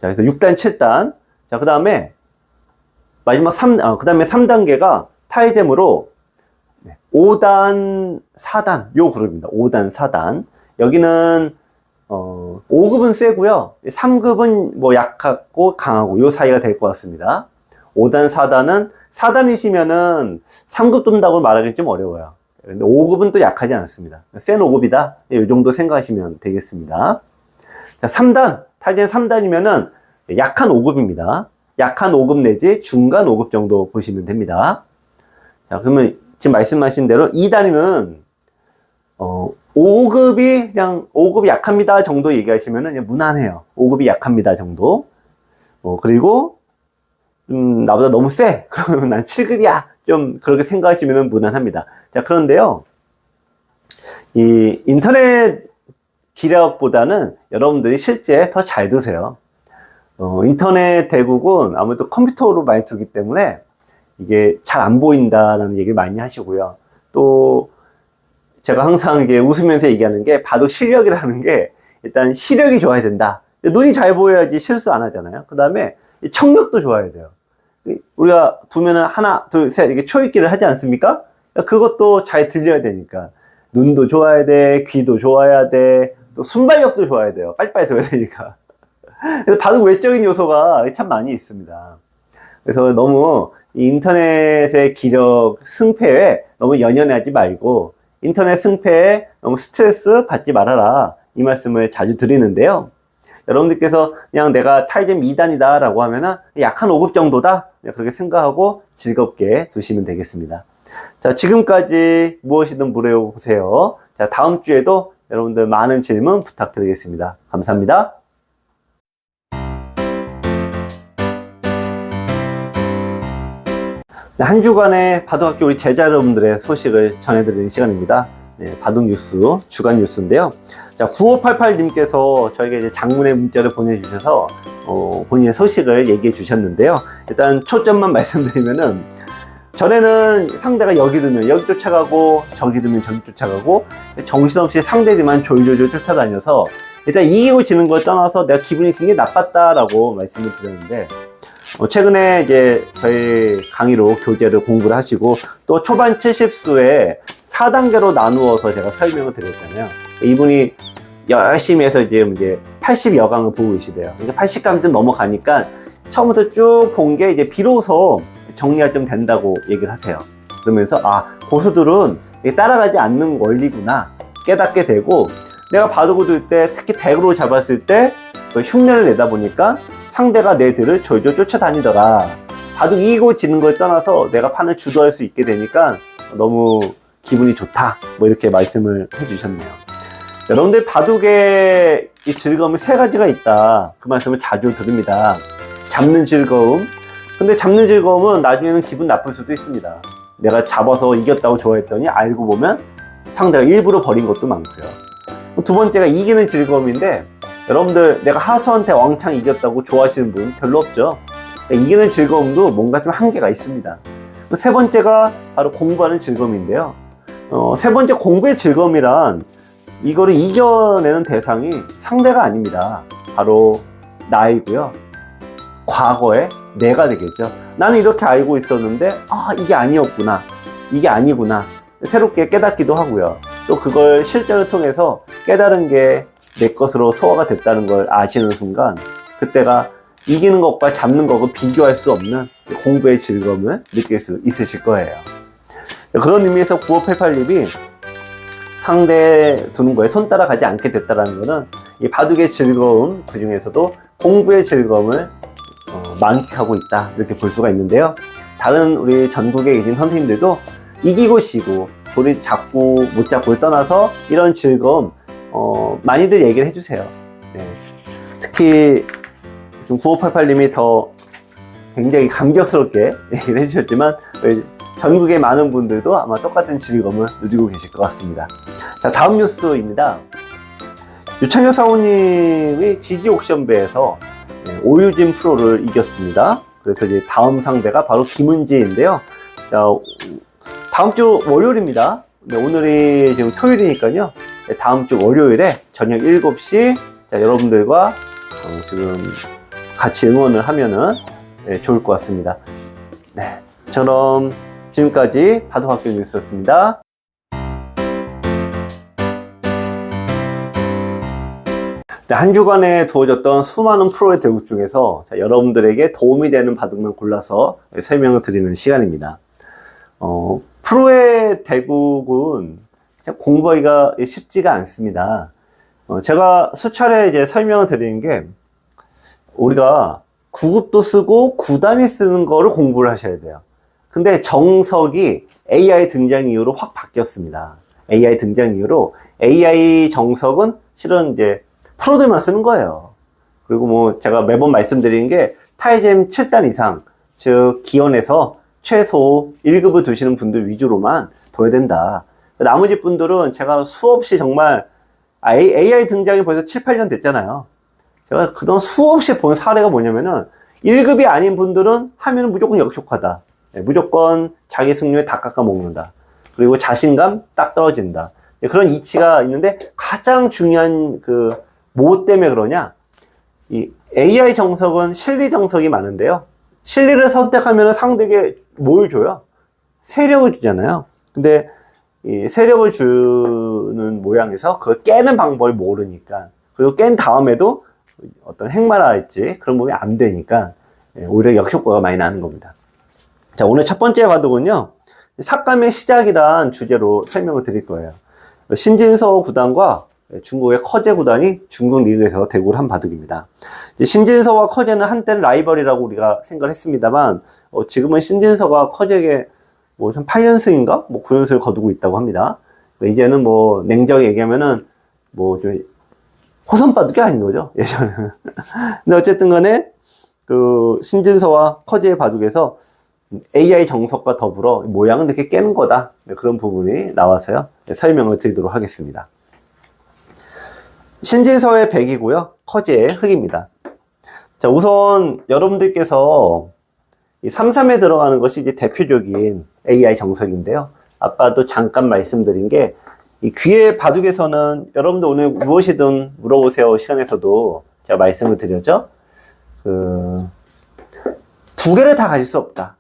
자, 그래서 6단, 7단. 자, 그 다음에, 마지막 그 다음에 3단계가 타이잼으로 5단, 4단, 요 그룹입니다. 5단, 4단. 여기는, 5급은 세고요. 3급은 약하고 강하고 요 사이가 될 것 같습니다. 5단, 4단은, 4단이시면은 3급 둔다고 말하기 좀 어려워요. 근데 5급은 또 약하지 않습니다. 센 5급이다. 이 정도 생각하시면 되겠습니다. 자, 3단. 타이젠 3단이면은 약한 5급입니다. 약한 5급 내지 중간 5급 정도 보시면 됩니다. 자, 그러면 지금 말씀하신 대로 2단이면 5급이 그냥 5급이 약합니다 정도 얘기하시면은 그냥 무난해요. 5급이 약합니다 정도. 그리고 나보다 너무 세. 그러면 난 7급이야. 좀 그렇게 생각하시면은 무난합니다. 자, 그런데요. 이 인터넷 기력보다는 여러분들이 실제 더 잘 두세요. 인터넷 대국은 아무래도 컴퓨터로 많이 두기 때문에 이게 잘 안 보인다라는 얘기를 많이 하시고요. 또 제가 항상 이게 웃으면서 얘기하는 게 바둑 실력이라는 게 일단 시력이 좋아야 된다. 눈이 잘 보여야지 실수 안 하잖아요. 그 다음에 청력도 좋아야 돼요. 우리가 두면은 하나, 둘, 셋 이렇게 초읽기를 하지 않습니까? 그것도 잘 들려야 되니까. 눈도 좋아야 돼, 귀도 좋아야 돼, 또 순발력도 좋아야 돼요. 빨리빨리 돼야 되니까. 그래서 바둑 외적인 요소가 참 많이 있습니다. 그래서 너무 인터넷의 기력 승패에 너무 연연하지 말고 인터넷 승패에 너무 스트레스 받지 말아라, 이 말씀을 자주 드리는데요. 여러분들께서 그냥 내가 타이젠 2단이다 라고 하면은 약한 5급 정도다, 그렇게 생각하고 즐겁게 두시면 되겠습니다. 자, 지금까지 무엇이든 물어보세요. 자, 다음 주에도 여러분들 많은 질문 부탁드리겠습니다. 감사합니다. 한 주간의 바둑학교 우리 제자 여러분들의 소식을 전해드리는 시간입니다. 네, 바둑 뉴스, 주간 뉴스인데요. 자, 9588님께서 저에게 이제 장문의 문자를 보내주셔서 본인의 소식을 얘기해 주셨는데요. 일단 초점만 말씀드리면은, 전에는 상대가 여기 두면 여기 쫓아가고 저기 두면 저기 쫓아가고 정신없이 상대들만 졸졸졸 쫓아다녀서 일단 이기고 지는 걸 떠나서 내가 기분이 굉장히 나빴다라고 말씀을 드렸는데, 최근에 이제 저희 강의로 교재를 공부를 하시고 또 초반 70수에 4단계로 나누어서 제가 설명을 드렸잖아요. 이분이 열심히 해서 이제 80 여강을 보고 계시대요. 그러니까 80강쯤 넘어가니까 처음부터 쭉 본 게 이제 비로소 정리가 좀 된다고 얘기를 하세요. 그러면서 고수들은 따라가지 않는 원리구나 깨닫게 되고, 내가 바둑을 둘 때 특히 100으로 잡았을 때 흉내를 내다 보니까 상대가 내 뒤를 졸졸 쫓아다니더라. 바둑 이기고 지는 걸 떠나서 내가 판을 주도할 수 있게 되니까 너무 기분이 좋다, 뭐 이렇게 말씀을 해주셨네요. 여러분들 바둑의 이 즐거움이 세 가지가 있다, 그 말씀을 자주 드립니다. 잡는 즐거움. 근데 잡는 즐거움은 나중에는 기분 나쁠 수도 있습니다. 내가 잡아서 이겼다고 좋아했더니 알고 보면 상대가 일부러 버린 것도 많고요. 두 번째가 이기는 즐거움인데, 여러분들 내가 하수한테 왕창 이겼다고 좋아하시는 분 별로 없죠. 그러니까 이기는 즐거움도 뭔가 좀 한계가 있습니다. 세 번째가 바로 공부하는 즐거움인데요. 세 번째 공부의 즐거움이란, 이거를 이겨내는 대상이 상대가 아닙니다. 바로 나이고요. 과거의 내가 되겠죠. 나는 이렇게 알고 있었는데 이게 아니었구나, 이게 아니구나, 새롭게 깨닫기도 하고요. 또 그걸 실전을 통해서 깨달은 게 내 것으로 소화가 됐다는 걸 아시는 순간, 그때가 이기는 것과 잡는 것과 비교할 수 없는 공부의 즐거움을 느낄 수 있으실 거예요. 그런 의미에서 9588님이 상대 두는 거에 손 따라가지 않게 됐다는 것은 이 바둑의 즐거움, 그 중에서도 공부의 즐거움을 만끽하고 있다, 이렇게 볼 수가 있는데요. 다른 우리 전국에 계신 선생님들도 이기고 지고 돌이 잡고 못 잡고를 떠나서 이런 즐거움 많이들 얘기를 해주세요. 네. 특히 9588님이 더 굉장히 감격스럽게 얘기를 해주셨지만 전국의 많은 분들도 아마 똑같은 즐거움을 누리고 계실 것 같습니다. 자, 다음 뉴스입니다. 유창혁 사모님이 지지 옥션배에서 오유진 프로를 이겼습니다. 그래서 이제 다음 상대가 바로 김은지인데요. 자, 다음 주 월요일입니다. 오늘이 지금 토요일이니까요. 다음 주 월요일에 저녁 7시 여러분들과 지금 같이 응원을 하면은 좋을 것 같습니다. 네, 저는 지금까지 바둑학교 뉴스였습니다. 한 주간에 두어졌던 수많은 프로의 대국 중에서 여러분들에게 도움이 되는 바둑만 골라서 설명을 드리는 시간입니다. 프로의 대국은 공부하기가 쉽지가 않습니다. 제가 수차례 이제 설명을 드리는 게, 우리가 9급도 쓰고 9단위 쓰는 거를 공부를 하셔야 돼요. 근데 정석이 AI 등장 이후로 확 바뀌었습니다. AI 등장 이후로 AI 정석은 실은 이제 프로들만 쓰는 거예요. 그리고 뭐 제가 매번 말씀드리는 게, 타이젠 7단 이상, 즉 기원에서 최소 1급을 두시는 분들 위주로만 둬야 된다. 나머지 분들은 제가 수없이 정말 AI 등장이 벌써 7, 8년 됐잖아요. 제가 그동안 수없이 본 사례가 뭐냐면은 1급이 아닌 분들은 하면은 무조건 역효과다. 무조건 자기 승률에 다 깎아먹는다. 그리고 자신감 딱 떨어진다. 그런 이치가 있는데, 가장 중요한 뭐 때문에 그러냐? 이 AI 정석은 실리 정석이 많은데요. 실리를 선택하면 상대에게 뭘 줘요? 세력을 주잖아요. 근데 이 세력을 주는 모양에서 그걸 깨는 방법을 모르니까, 그리고 깬 다음에도 어떤 핵마랄지 그런 부분이 안 되니까 오히려 역효과가 많이 나는 겁니다. 자, 오늘 첫 번째 바둑은요, 삭감의 시작이란 주제로 설명을 드릴 거예요. 신진서 구단과 중국의 커제 구단이 중국 리그에서 대구를 한 바둑입니다. 신진서와 커제는 한때는 라이벌이라고 우리가 생각을 했습니다만, 지금은 신진서가 커제에게 뭐 한 8연승인가? 뭐 9연승을 거두고 있다고 합니다. 이제는 뭐 냉정히 얘기하면은 뭐 좀 호선 바둑이 아닌 거죠, 예전에는. 근데 어쨌든 간에 그 신진서와 커제의 바둑에서 AI 정석과 더불어 모양은 이렇게 깨는 거다. 그런 부분이 나와서요, 설명을 드리도록 하겠습니다. 신진서의 백이고요, 커제의 흑입니다. 자, 우선 여러분들께서 이 3-3에 들어가는 것이 이제 대표적인 AI 정석인데요. 아까도 잠깐 말씀드린 게, 이 귀의 바둑에서는 여러분들 오늘 무엇이든 물어보세요 시간에서도 제가 말씀을 드렸죠. 두 개를 다 가질 수 없다.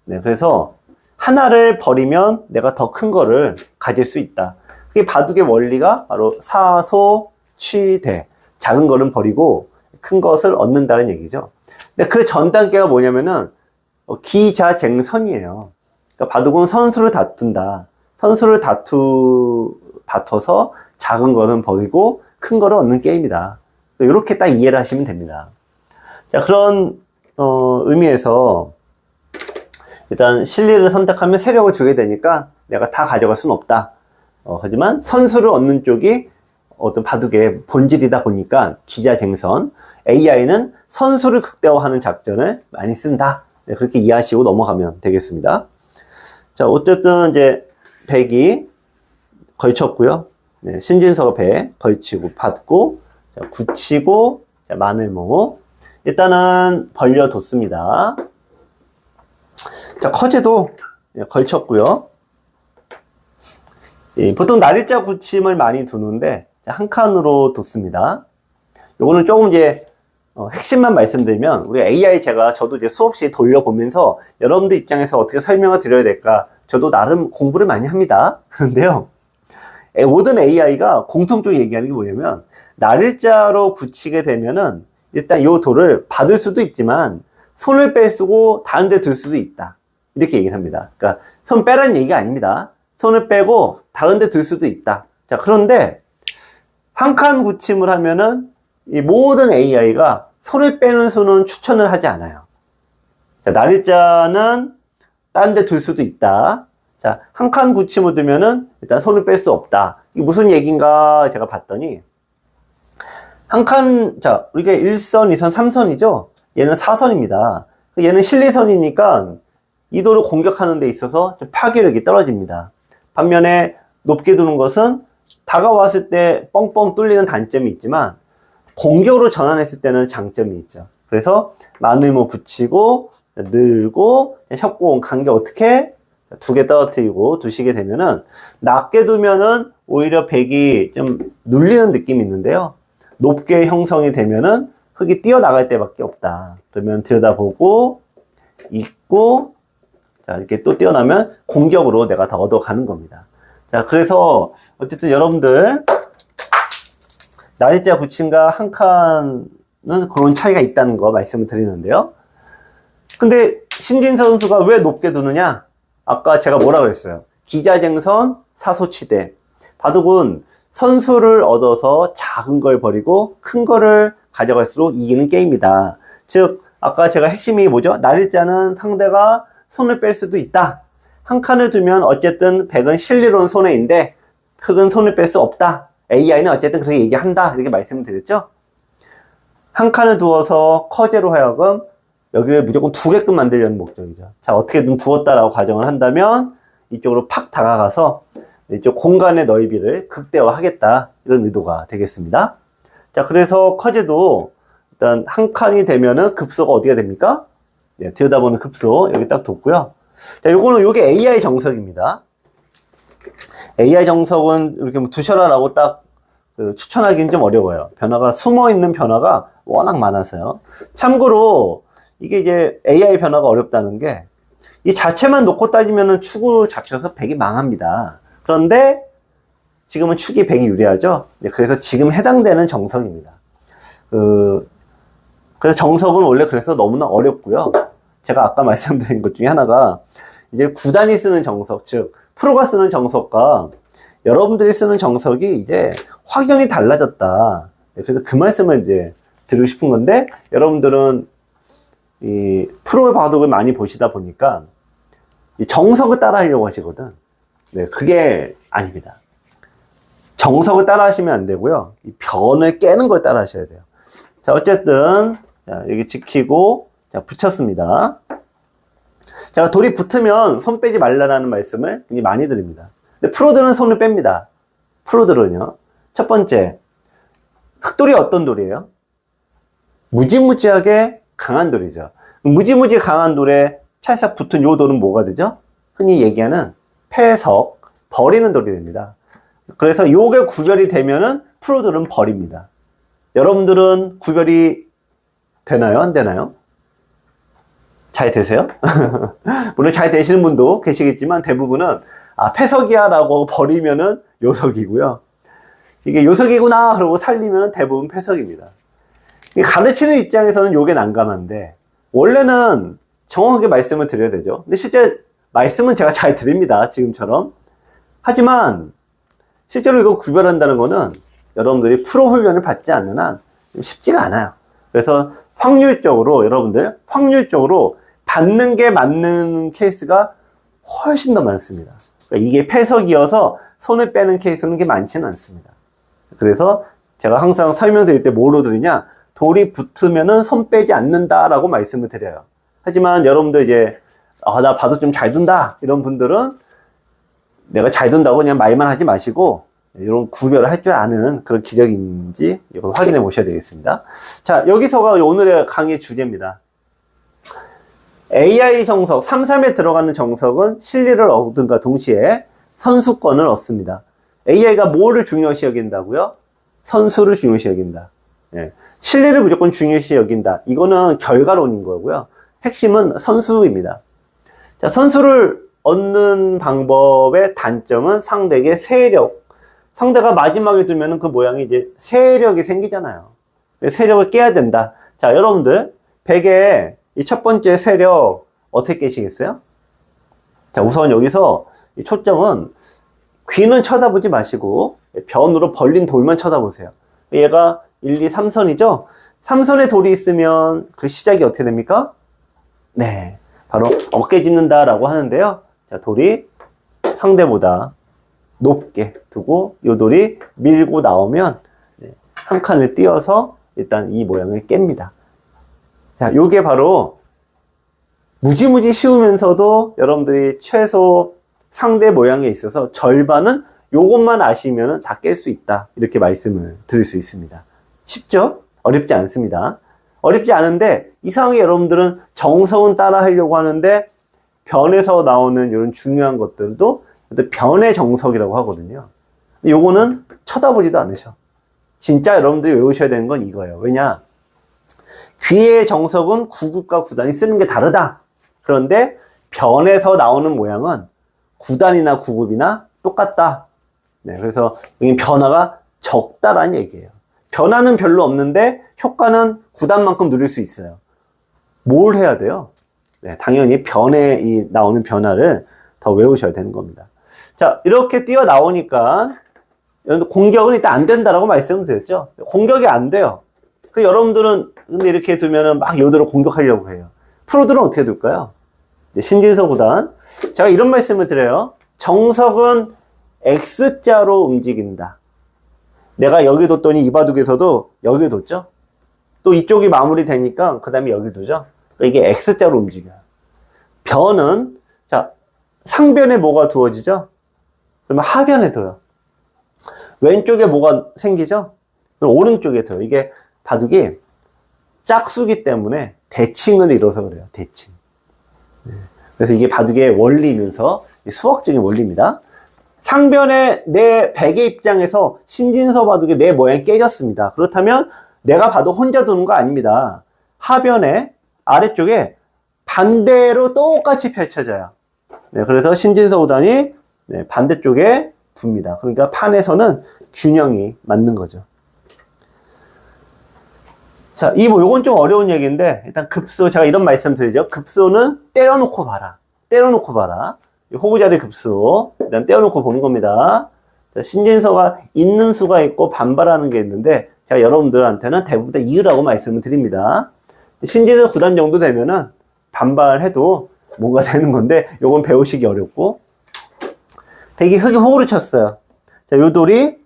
네, 그래서 하나를 버리면 내가 더 큰 거를 가질 수 있다. 그게 바둑의 원리가 바로 사소, 취, 대. 작은 거는 버리고 큰 것을 얻는다는 얘기죠. 근데 그 전 단계가 뭐냐면은 기자쟁선이에요. 그러니까 바둑은 선수를 다툰다. 선수를 다퉈서 작은 거는 버리고 큰 거를 얻는 게임이다. 이렇게 딱 이해를 하시면 됩니다. 자, 그런 의미에서 일단 실리를 선택하면 세력을 주게 되니까 내가 다 가져갈 수는 없다. 하지만 선수를 얻는 쪽이 어떤 바둑의 본질이다 보니까 기자쟁선, AI는 선수를 극대화하는 작전을 많이 쓴다. 네, 그렇게 이해하시고 넘어가면 되겠습니다. 자, 어쨌든 이제 백이 걸쳤고요. 네, 신진서가 백 걸치고 받고, 자, 굳히고, 자, 마늘모. 일단은 벌려뒀습니다. 자, 커제도 걸쳤고요. 예, 보통 날일자 굳힘을 많이 두는데 한 칸으로 뒀습니다. 요거는 조금 이제 핵심만 말씀드리면, 우리 AI 저도 이제 수없이 돌려보면서 여러분들 입장에서 어떻게 설명을 드려야 될까, 저도 나름 공부를 많이 합니다. 그런데요, 모든 AI가 공통적으로 얘기하는 게 뭐냐면, 날일자로 굳히게 되면은 일단 요 돌을 받을 수도 있지만 손을 빼쓰고 다른 데 둘 수도 있다. 이렇게 얘기를 합니다. 그러니까 손 빼라는 얘기가 아닙니다. 손을 빼고 다른 데 둘 수도 있다. 자, 그런데 한 칸 굳힘을 하면은 이 모든 AI가 손을 빼는 수는 추천을 하지 않아요. 자, 날일자는 다른 데 둘 수도 있다. 자, 한 칸 굳힘을 두면은 일단 손을 뺄 수 없다. 이게 무슨 얘기인가 제가 봤더니, 한 칸, 자, 우리가 1선, 2선, 3선이죠? 얘는 4선입니다. 얘는 실리선이니까 이 돌을 공격하는 데 있어서 좀 파괴력이 떨어집니다. 반면에 높게 두는 것은 다가왔을 때 뻥뻥 뚫리는 단점이 있지만 공격으로 전환했을 때는 장점이 있죠. 그래서 마늘모 붙이고 늘고 협공 간격 어떻게 두 개 떨어뜨리고 두시게 되면은, 낮게 두면은 오히려 백이 좀 눌리는 느낌이 있는데요, 높게 형성이 되면은 흙이 뛰어나갈 때밖에 없다. 그러면 들여다보고 있고, 자, 이렇게 또 뛰어나면 공격으로 내가 더 얻어가는 겁니다. 자, 그래서 어쨌든 여러분들 날일자 굳힘과 한 칸은 그런 차이가 있다는 거 말씀을 드리는데요. 근데 신진서 선수가 왜 높게 두느냐? 아까 제가 뭐라 그랬어요? 기자쟁선, 사소치대. 바둑은 선수를 얻어서 작은 걸 버리고 큰 거를 가져갈수록 이기는 게임이다. 즉, 아까 제가 핵심이 뭐죠? 날일자는 상대가 손을 뺄 수도 있다. 한 칸을 두면 어쨌든 백은 실리론 손해인데 흑은 손을 뺄 수 없다. AI는 어쨌든 그렇게 얘기한다. 이렇게 말씀을 드렸죠? 한 칸을 두어서 커제로 하여금 여기를 무조건 두게끔 만들려는 목적이죠. 자, 어떻게든 두었다라고 가정을 한다면 이쪽으로 팍 다가가서 이쪽 공간의 넓이를 극대화하겠다. 이런 의도가 되겠습니다. 자, 그래서 커제도 일단 한 칸이 되면은 급소가 어디가 됩니까? 네, 들여다보는 급소 여기 딱 뒀고요. 자, 요게 AI 정석입니다. AI 정석은 이렇게 뭐 두셔라라고 딱 추천하기는 좀 어려워요. 변화가 숨어있는 변화가 워낙 많아서요. 참고로 이게 이제 AI 변화가 어렵다는 게, 이 자체만 놓고 따지면은 축으로 잡혀서 백이 망합니다. 그런데 지금은 축이 100이 유리하죠. 네, 그래서 지금 해당되는 정석입니다. 그래서 정석은 원래 그래서 너무나 어렵고요. 제가 아까 말씀드린 것 중에 하나가 이제 구단이 쓰는 정석, 즉 프로가 쓰는 정석과 여러분들이 쓰는 정석이 이제 확연히 달라졌다. 네, 그래서 그 말씀을 이제 드리고 싶은 건데, 여러분들은 이 프로의 바둑을 많이 보시다 보니까 이 정석을 따라 하려고 하시거든. 네, 그게 아닙니다. 정석을 따라 하시면 안 되고요. 이 변을 깨는 걸 따라 하셔야 돼요. 자, 어쨌든, 자, 여기 지키고, 자, 붙였습니다. 자, 돌이 붙으면 손 빼지 말라라는 말씀을 굉장히 많이 드립니다. 근데 프로들은 손을 뺍니다. 프로들은요. 첫 번째, 흑돌이 어떤 돌이에요? 무지무지하게 강한 돌이죠. 무지무지 강한 돌에 찰싹 붙은 요 돌은 뭐가 되죠? 흔히 얘기하는 패석, 버리는 돌이 됩니다. 그래서 요게 구별이 되면은 프로들은 버립니다. 여러분들은 구별이 되나요? 안 되나요? 잘 되세요? 물론 잘 되시는 분도 계시겠지만 대부분은 패석이야 라고 버리면은 요석이고요. 이게 요석이구나 그러고 살리면은 대부분 패석입니다. 가르치는 입장에서는 요게 난감한데 원래는 정확하게 말씀을 드려야 되죠. 근데 실제 말씀은 제가 잘 드립니다. 지금처럼. 하지만 실제로 이거 구별한다는 거는 여러분들이 프로 훈련을 받지 않는 한 쉽지가 않아요. 그래서 여러분들 확률적으로 받는 게 맞는 케이스가 훨씬 더 많습니다. 그러니까 이게 패석이어서 손을 빼는 케이스는 게 많지는 않습니다. 그래서 제가 항상 설명드릴 때 뭐로 드리냐, 돌이 붙으면은 손 빼지 않는다라고 말씀을 드려요. 하지만 여러분들 이제 나 바둑 좀 잘 둔다 이런 분들은 내가 잘 둔다고 그냥 말만 하지 마시고 이런 구별을 할 줄 아는 그런 기력인지 이걸 확인해 보셔야 되겠습니다. 자, 여기서가 오늘의 강의 주제입니다. AI 정석, 3-3에 들어가는 정석은 실리를 얻은과 동시에 선수권을 얻습니다. AI가 뭐를 중요시 여긴다고요? 선수를 중요시 여긴다. 예. 실리를 무조건 중요시 여긴다. 이거는 결과론인 거고요. 핵심은 선수입니다. 자, 선수를 얻는 방법의 단점은 상대에게 세력. 상대가 마지막에 두면은 그 모양이 이제 세력이 생기잖아요. 세력을 깨야 된다. 자, 여러분들, 백의 이 첫 번째 세력 어떻게 깨시겠어요? 자, 우선 여기서 이 초점은 귀는 쳐다보지 마시고 변으로 벌린 돌만 쳐다보세요. 얘가 1, 2, 3선이죠? 3선에 돌이 있으면 그 시작이 어떻게 됩니까? 네, 바로 어깨 짚는다라고 하는데요. 자, 돌이 상대보다 높게 두고 요 돌이 밀고 나오면 한 칸을 띄어서 일단 이 모양을 깹니다. 자, 요게 바로 무지무지 쉬우면서도 여러분들이 최소 상대 모양에 있어서 절반은 요것만 아시면 다 깰 수 있다. 이렇게 말씀을 드릴 수 있습니다. 쉽죠? 어렵지 않습니다. 어렵지 않은데 이상하게 여러분들은 정석은 따라 하려고 하는데 변에서 나오는 이런 중요한 것들도 변의 정석이라고 하거든요. 근데 요거는 쳐다보지도 않으셔. 진짜 여러분들이 외우셔야 되는 건 이거예요. 왜냐? 귀의 정석은 9급과 9단이 쓰는 게 다르다. 그런데 변에서 나오는 모양은 9단이나 9급이나 똑같다. 네, 그래서 여기 변화가 적다라는 얘기예요. 변화는 별로 없는데 효과는 9단만큼 누릴 수 있어요. 뭘 해야 돼요? 네, 당연히 변에 나오는 변화를 더 외우셔야 되는 겁니다. 자, 이렇게 뛰어나오니까 공격은 일단 안 된다라고 말씀드렸죠. 공격이 안 돼요. 그 여러분들은 근데 이렇게 두면은 막 요대로 공격하려고 해요. 프로들은 어떻게 둘까요? 신진서보단 제가 이런 말씀을 드려요. 정석은 X자로 움직인다. 내가 여기 뒀더니 이 바둑에서도 여기 뒀죠? 또 이쪽이 마무리되니까 그 다음에 여기 두죠? 이게 X자로 움직여요. 변은, 자, 상변에 뭐가 두어지죠? 그러면 하변에 둬요. 왼쪽에 뭐가 생기죠? 그럼 오른쪽에 둬요. 이게 바둑이 짝수기 때문에 대칭을 이뤄서 그래요. 대칭. 그래서 이게 바둑의 원리면서 수학적인 원리입니다. 상변에 내 백의 입장에서 신진서 바둑의 내 모양이 깨졌습니다. 그렇다면 내가 봐도 혼자 두는 거 아닙니다. 하변에 아래쪽에 반대로 똑같이 펼쳐져요. 네, 그래서 신진서 5단이 반대쪽에 둡니다. 그러니까 판에서는 균형이 맞는 거죠. 자, 요건 좀 어려운 얘기인데, 일단 급소, 제가 이런 말씀 드리죠. 급소는 때려놓고 봐라. 때려놓고 봐라. 호구자리 급소. 일단 떼어놓고 보는 겁니다. 자, 신진서가 있는 수가 있고 반발하는 게 있는데, 제가 여러분들한테는 대부분 다 이으라고 말씀을 드립니다. 신진서 9단 정도 되면은 반발해도 뭔가 되는 건데, 요건 배우시기 어렵고, 백이 흙이 호구를 쳤어요. 자, 요 돌이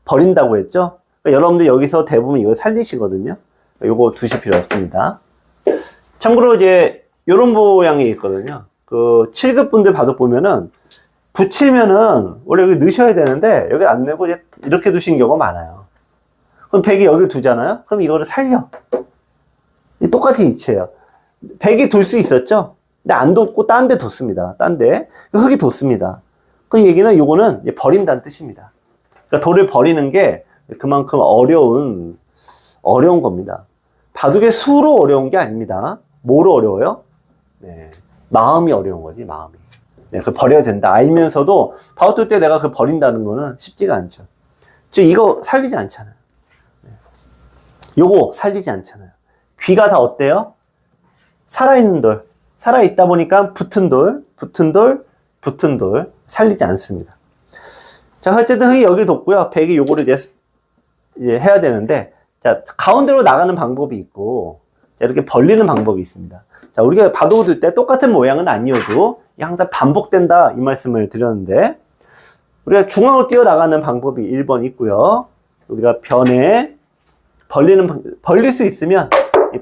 버린다고 했죠? 그러니까 여러분들 여기서 대부분 이거 살리시거든요. 요거 두실 필요 없습니다. 참고로 이제 요런 모양이 있거든요. 그 7급 분들 바둑 보면은 붙이면은 원래 여기 넣으셔야 되는데 여기 안 넣고 이렇게 두신 경우가 많아요. 그럼 백이 여기 두잖아요. 그럼 이거를 살려. 똑같은 이치예요. 백이 둘 수 있었죠. 근데 안 뒀고 딴 데 뒀습니다. 딴 데 흙이 뒀습니다. 그 얘기는 요거는 버린다는 뜻입니다. 그러니까 돌을 버리는 게 그만큼 어려운 겁니다. 바둑의 수로 어려운 게 아닙니다. 뭐로 어려워요? 네, 마음이 어려운 거지, 마음이. 네, 그걸 버려야 된다. 알면서도 바둑 둘 때 내가 그걸 버린다는 거는 쉽지가 않죠. 즉, 이거 살리지 않잖아요. 네. 요거 살리지 않잖아요. 귀가 다 어때요? 살아있는 돌. 살아있다 보니까 붙은 돌, 살리지 않습니다. 자, 어쨌든 흙이 여기 뒀고요. 백이 요거를 이제 해야 되는데, 자, 가운데로 나가는 방법이 있고, 자, 이렇게 벌리는 방법이 있습니다. 자, 우리가 바둑 둘 때 똑같은 모양은 아니어도 항상 반복된다 이 말씀을 드렸는데, 우리가 중앙으로 뛰어나가는 방법이 1번 있고요. 우리가 변에 벌릴 수 있으면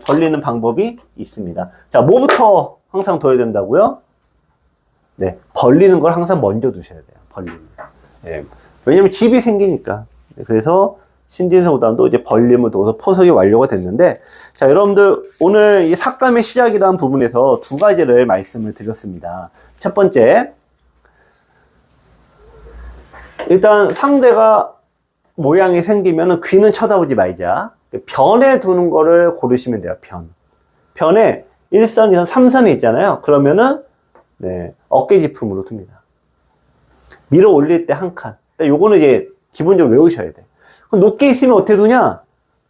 벌리는 방법이 있습니다. 자, 뭐부터 항상 둬야 된다고요? 네, 벌리는 걸 항상 먼저 두셔야 돼요. 벌리는. 네, 왜냐면 집이 생기니까. 그래서 신진서 9단도 이제 벌림을 둬서 포석이 완료가 됐는데, 자, 여러분들 오늘 이 삭감의 시작이라는 부분에서 두 가지를 말씀을 드렸습니다. 첫 번째, 일단 상대가 모양이 생기면은 귀는 쳐다보지 말자. 변에 두는 거를 고르시면 돼요. 변에 1선, 2선, 3선이 있잖아요. 그러면은 네, 어깨짚음으로 둡니다. 밀어 올릴 때 한 칸. 요거는 이제 기본적으로 외우셔야 돼. 높게 있으면 어떻게 두냐?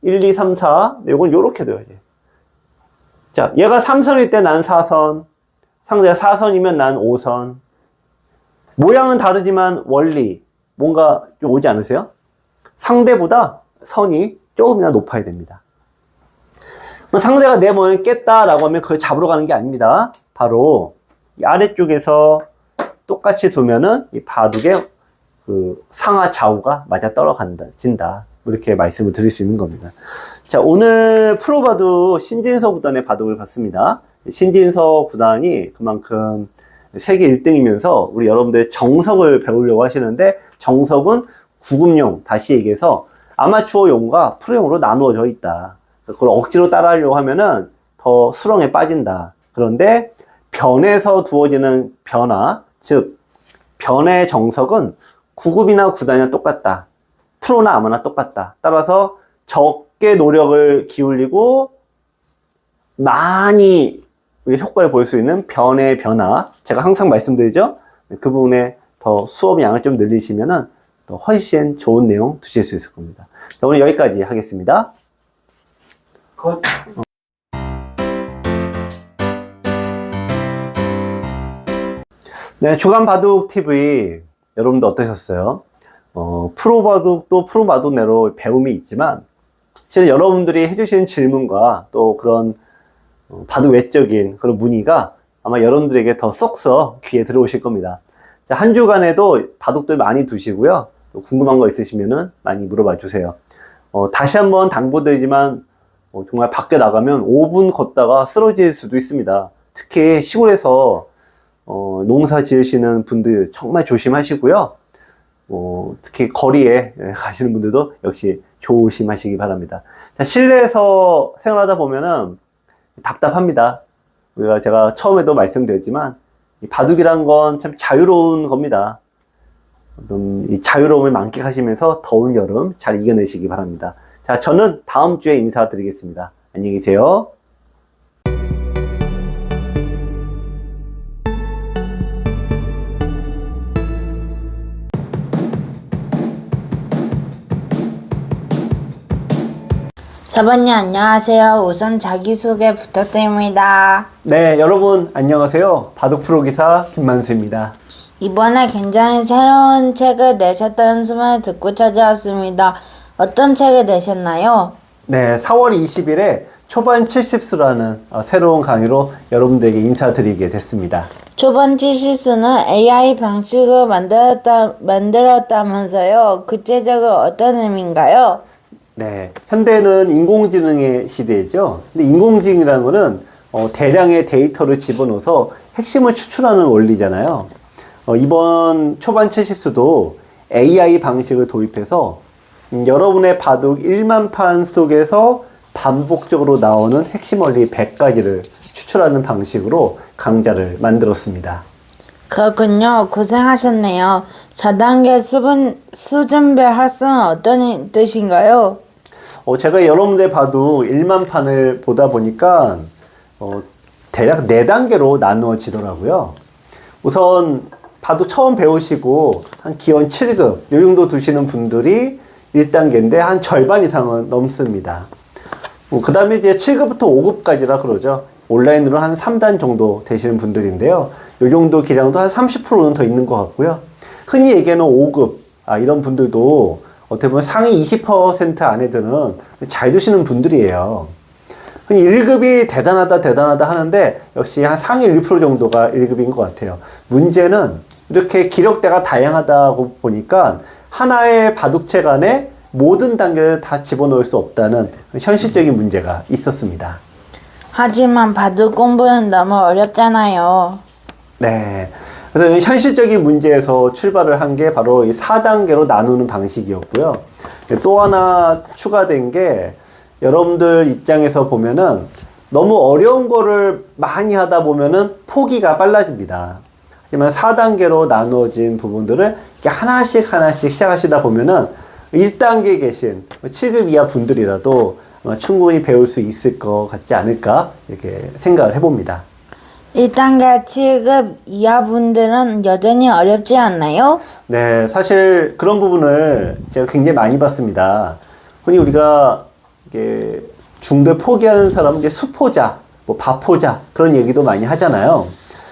1, 2, 3, 4. 요건 요렇게 둬야지. 자, 얘가 3선일 때 난 4선. 상대가 4선이면 난 5선. 모양은 다르지만 원리. 뭔가 좀 오지 않으세요? 상대보다 선이 조금이나 높아야 됩니다. 상대가 내 모양을 깼다라고 하면 그걸 잡으러 가는 게 아닙니다. 바로 이 아래쪽에서 똑같이 두면은 이 바둑의 그 상하 좌우가 맞아 떨어진다. 이렇게 말씀을 드릴 수 있는 겁니다. 자, 오늘 프로바둑 신진서 9단의 바둑을 봤습니다. 신진서 9단이 그만큼 세계 1등이면서 우리 여러분들 정석을 배우려고 하시는데, 정석은 구급용, 다시 얘기해서 아마추어용과 프로용으로 나누어져 있다. 그걸 억지로 따라하려고 하면은 더 수렁에 빠진다. 그런데 변에서 두어지는 변화, 즉 변의 정석은 9급이나 9단이나 똑같다. 프로나 아마나 똑같다. 따라서 적게 노력을 기울이고 많이 효과를 볼 수 있는 변의 변화, 제가 항상 말씀드리죠. 그 부분에 더 수업 양을 좀 늘리시면은 더 훨씬 좋은 내용 두실 수 있을 겁니다. 자, 오늘 여기까지 하겠습니다. 네, 주간 바둑 TV 여러분들 어떠셨어요? 프로 바둑도 프로 바둑 내로 배움이 있지만, 실은 여러분들이 해주신 질문과 또 그런 바둑 외적인 그런 문의가 아마 여러분들에게 더 쏙쏙 귀에 들어오실 겁니다. 자, 한 주간에도 바둑들 많이 두시고요. 또 궁금한 거 있으시면은 많이 물어봐 주세요. 다시 한번 당부드리지만, 정말 밖에 나가면 5분 걷다가 쓰러질 수도 있습니다. 특히 시골에서 농사 지으시는 분들 정말 조심하시고요. 특히 거리에 가시는 분들도 역시 조심하시기 바랍니다. 자, 실내에서 생활하다 보면은 답답합니다. 제가 처음에도 말씀드렸지만, 이 바둑이란 건 참 자유로운 겁니다. 이 자유로움을 만끽하시면서 더운 여름 잘 이겨내시기 바랍니다. 자, 저는 다음 주에 인사드리겠습니다. 안녕히 계세요. 사반님 안녕하세요. 우선 자기소개 부탁드립니다. 네, 여러분 안녕하세요. 바둑 프로 기사 김만수입니다. 이번에 굉장히 새로운 책을 내셨다는 소문을 듣고 찾아왔습니다. 어떤 책을 내셨나요? 네, 4월 20일에 초반 70수라는 새로운 강의로 여러분들에게 인사드리게 됐습니다. 초반 70수는 AI 방식을 만들었다면서요. 구체적으로 어떤 의미인가요? 네, 현대는 인공지능의 시대죠. 근데 인공지능이라는 거는 대량의 데이터를 집어넣어서 핵심을 추출하는 원리잖아요. 이번 초반 70수도 AI 방식을 도입해서 여러분의 바둑 1만 판 속에서 반복적으로 나오는 핵심 원리 100가지를 추출하는 방식으로 강좌를 만들었습니다. 그렇군요. 고생하셨네요. 4단계 수준별 학습은 어떤 뜻인가요? 제가 여러분들 바둑 1만 판을 보다 보니까 대략 4단계로 나누어지더라고요. 우선 바둑 처음 배우시고 한 기원 7급 이 정도 두시는 분들이 1단계인데 한 절반 이상은 넘습니다. 그 다음에 이제 7급부터 5급까지라 그러죠. 온라인으로 한 3단 정도 되시는 분들인데요. 이 정도 기량도 한 30%는 더 있는 것 같고요. 흔히 얘기하는 5급, 이런 분들도 어떻게 보면 상위 20% 안에 드는 잘 두시는 분들이에요. 흔히 1급이 대단하다 하는데 역시 한 상위 1% 정도가 1급인 것 같아요. 문제는 이렇게 기력대가 다양하다고 보니까 하나의 바둑책 안에 모든 단계를 다 집어넣을 수 없다는 현실적인 문제가 있었습니다. 하지만 바둑 공부는 너무 어렵잖아요. 네. 그래서 현실적인 문제에서 출발을 한 게 바로 이 4단계로 나누는 방식이었고요. 또 하나 추가된 게 여러분들 입장에서 보면은 너무 어려운 거를 많이 하다 보면은 포기가 빨라집니다. 하지만 4단계로 나누어진 부분들을 이렇게 하나씩 시작하시다 보면은 1단계에 계신 7급 이하 분들이라도 충분히 배울 수 있을 것 같지 않을까 이렇게 생각을 해봅니다. 1단계 7급 이하 분들은 여전히 어렵지 않나요? 네, 사실 그런 부분을 제가 굉장히 많이 봤습니다. 흔히 우리가 이게 중도에 포기하는 사람은 이제 수포자, 뭐 바포자 그런 얘기도 많이 하잖아요.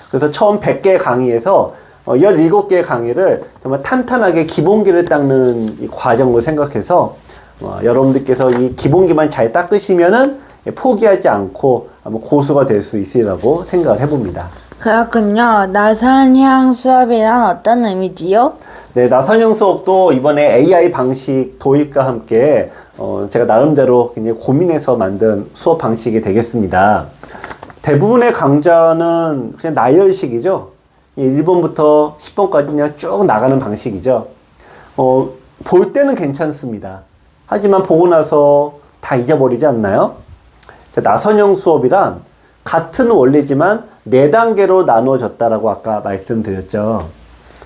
그래서 처음 100개 강의에서 17개 강의를 정말 탄탄하게 기본기를 닦는 이 과정을 생각해서 여러분들께서 이 기본기만 잘 닦으시면은 포기하지 않고 고수가 될 수 있으리라고 생각을 해봅니다. 그렇군요. 나선형 수업이란 어떤 의미지요? 네, 나선형 수업도 이번에 AI 방식 도입과 함께 제가 나름대로 굉장히 고민해서 만든 수업 방식이 되겠습니다. 대부분의 강좌는 그냥 나열식이죠. 1번부터 10번까지 그냥 쭉 나가는 방식이죠. 볼 때는 괜찮습니다. 하지만 보고 나서 다 잊어버리지 않나요? 나선형 수업이란 같은 원리지만 4단계로 나누어졌다라고 아까 말씀드렸죠.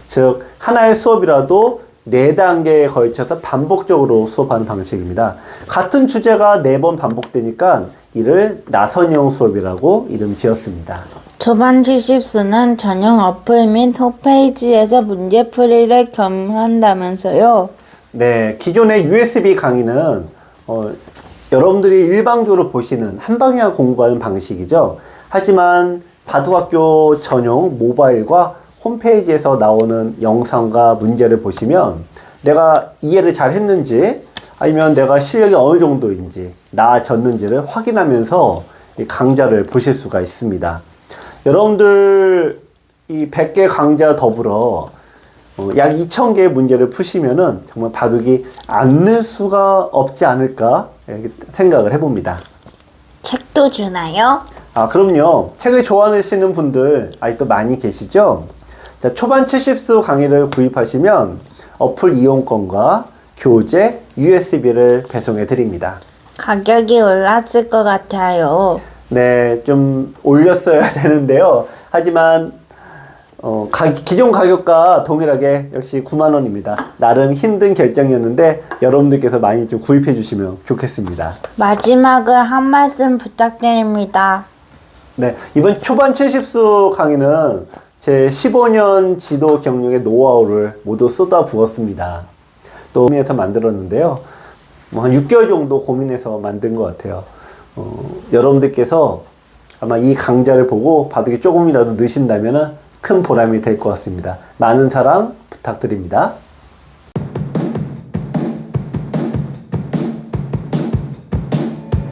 즉 하나의 수업이라도 4단계에 걸쳐서 반복적으로 수업하는 방식입니다. 같은 주제가 4번 반복되니까 이를 나선형 수업이라고 이름 지었습니다. 초반 70수는 전용 어플 및 홈페이지에서 문제풀이를 겸한다면서요? 네, 기존의 USB 강의는 여러분들이 일방적으로 보시는 한방향 공부하는 방식이죠. 하지만 바둑학교 전용 모바일과 홈페이지에서 나오는 영상과 문제를 보시면 내가 이해를 잘 했는지 아니면 내가 실력이 어느 정도인지 나아졌는지를 확인하면서 이 강좌를 보실 수가 있습니다. 여러분들 이 100개 강좌 더불어 약 2000개의 문제를 푸시면은 정말 바둑이 안 늘 수가 없지 않을까 생각을 해봅니다. 책도 주나요? 그럼요. 책을 좋아하시는 분들 아직도 많이 계시죠? 자, 초반 70수 강의를 구입하시면 어플 이용권과 교재, USB를 배송해 드립니다. 가격이 올랐을 것 같아요. 네, 좀 올렸어야 되는데요. 하지만 기존 가격과 동일하게 역시 9만 원입니다. 나름 힘든 결정이었는데 여러분들께서 많이 좀 구입해 주시면 좋겠습니다. 마지막으로 한 말씀 부탁드립니다. 네, 이번 초반 70수 강의는 제 15년 지도 경력의 노하우를 모두 쏟아 부었습니다. 또 의미에서 만들었는데요. 뭐 한 6개월 정도 고민해서 만든 것 같아요. 여러분들께서 아마 이 강좌를 보고 바둑에 조금이라도 넣으신다면 큰 보람이 될 것 같습니다. 많은 사랑 부탁드립니다.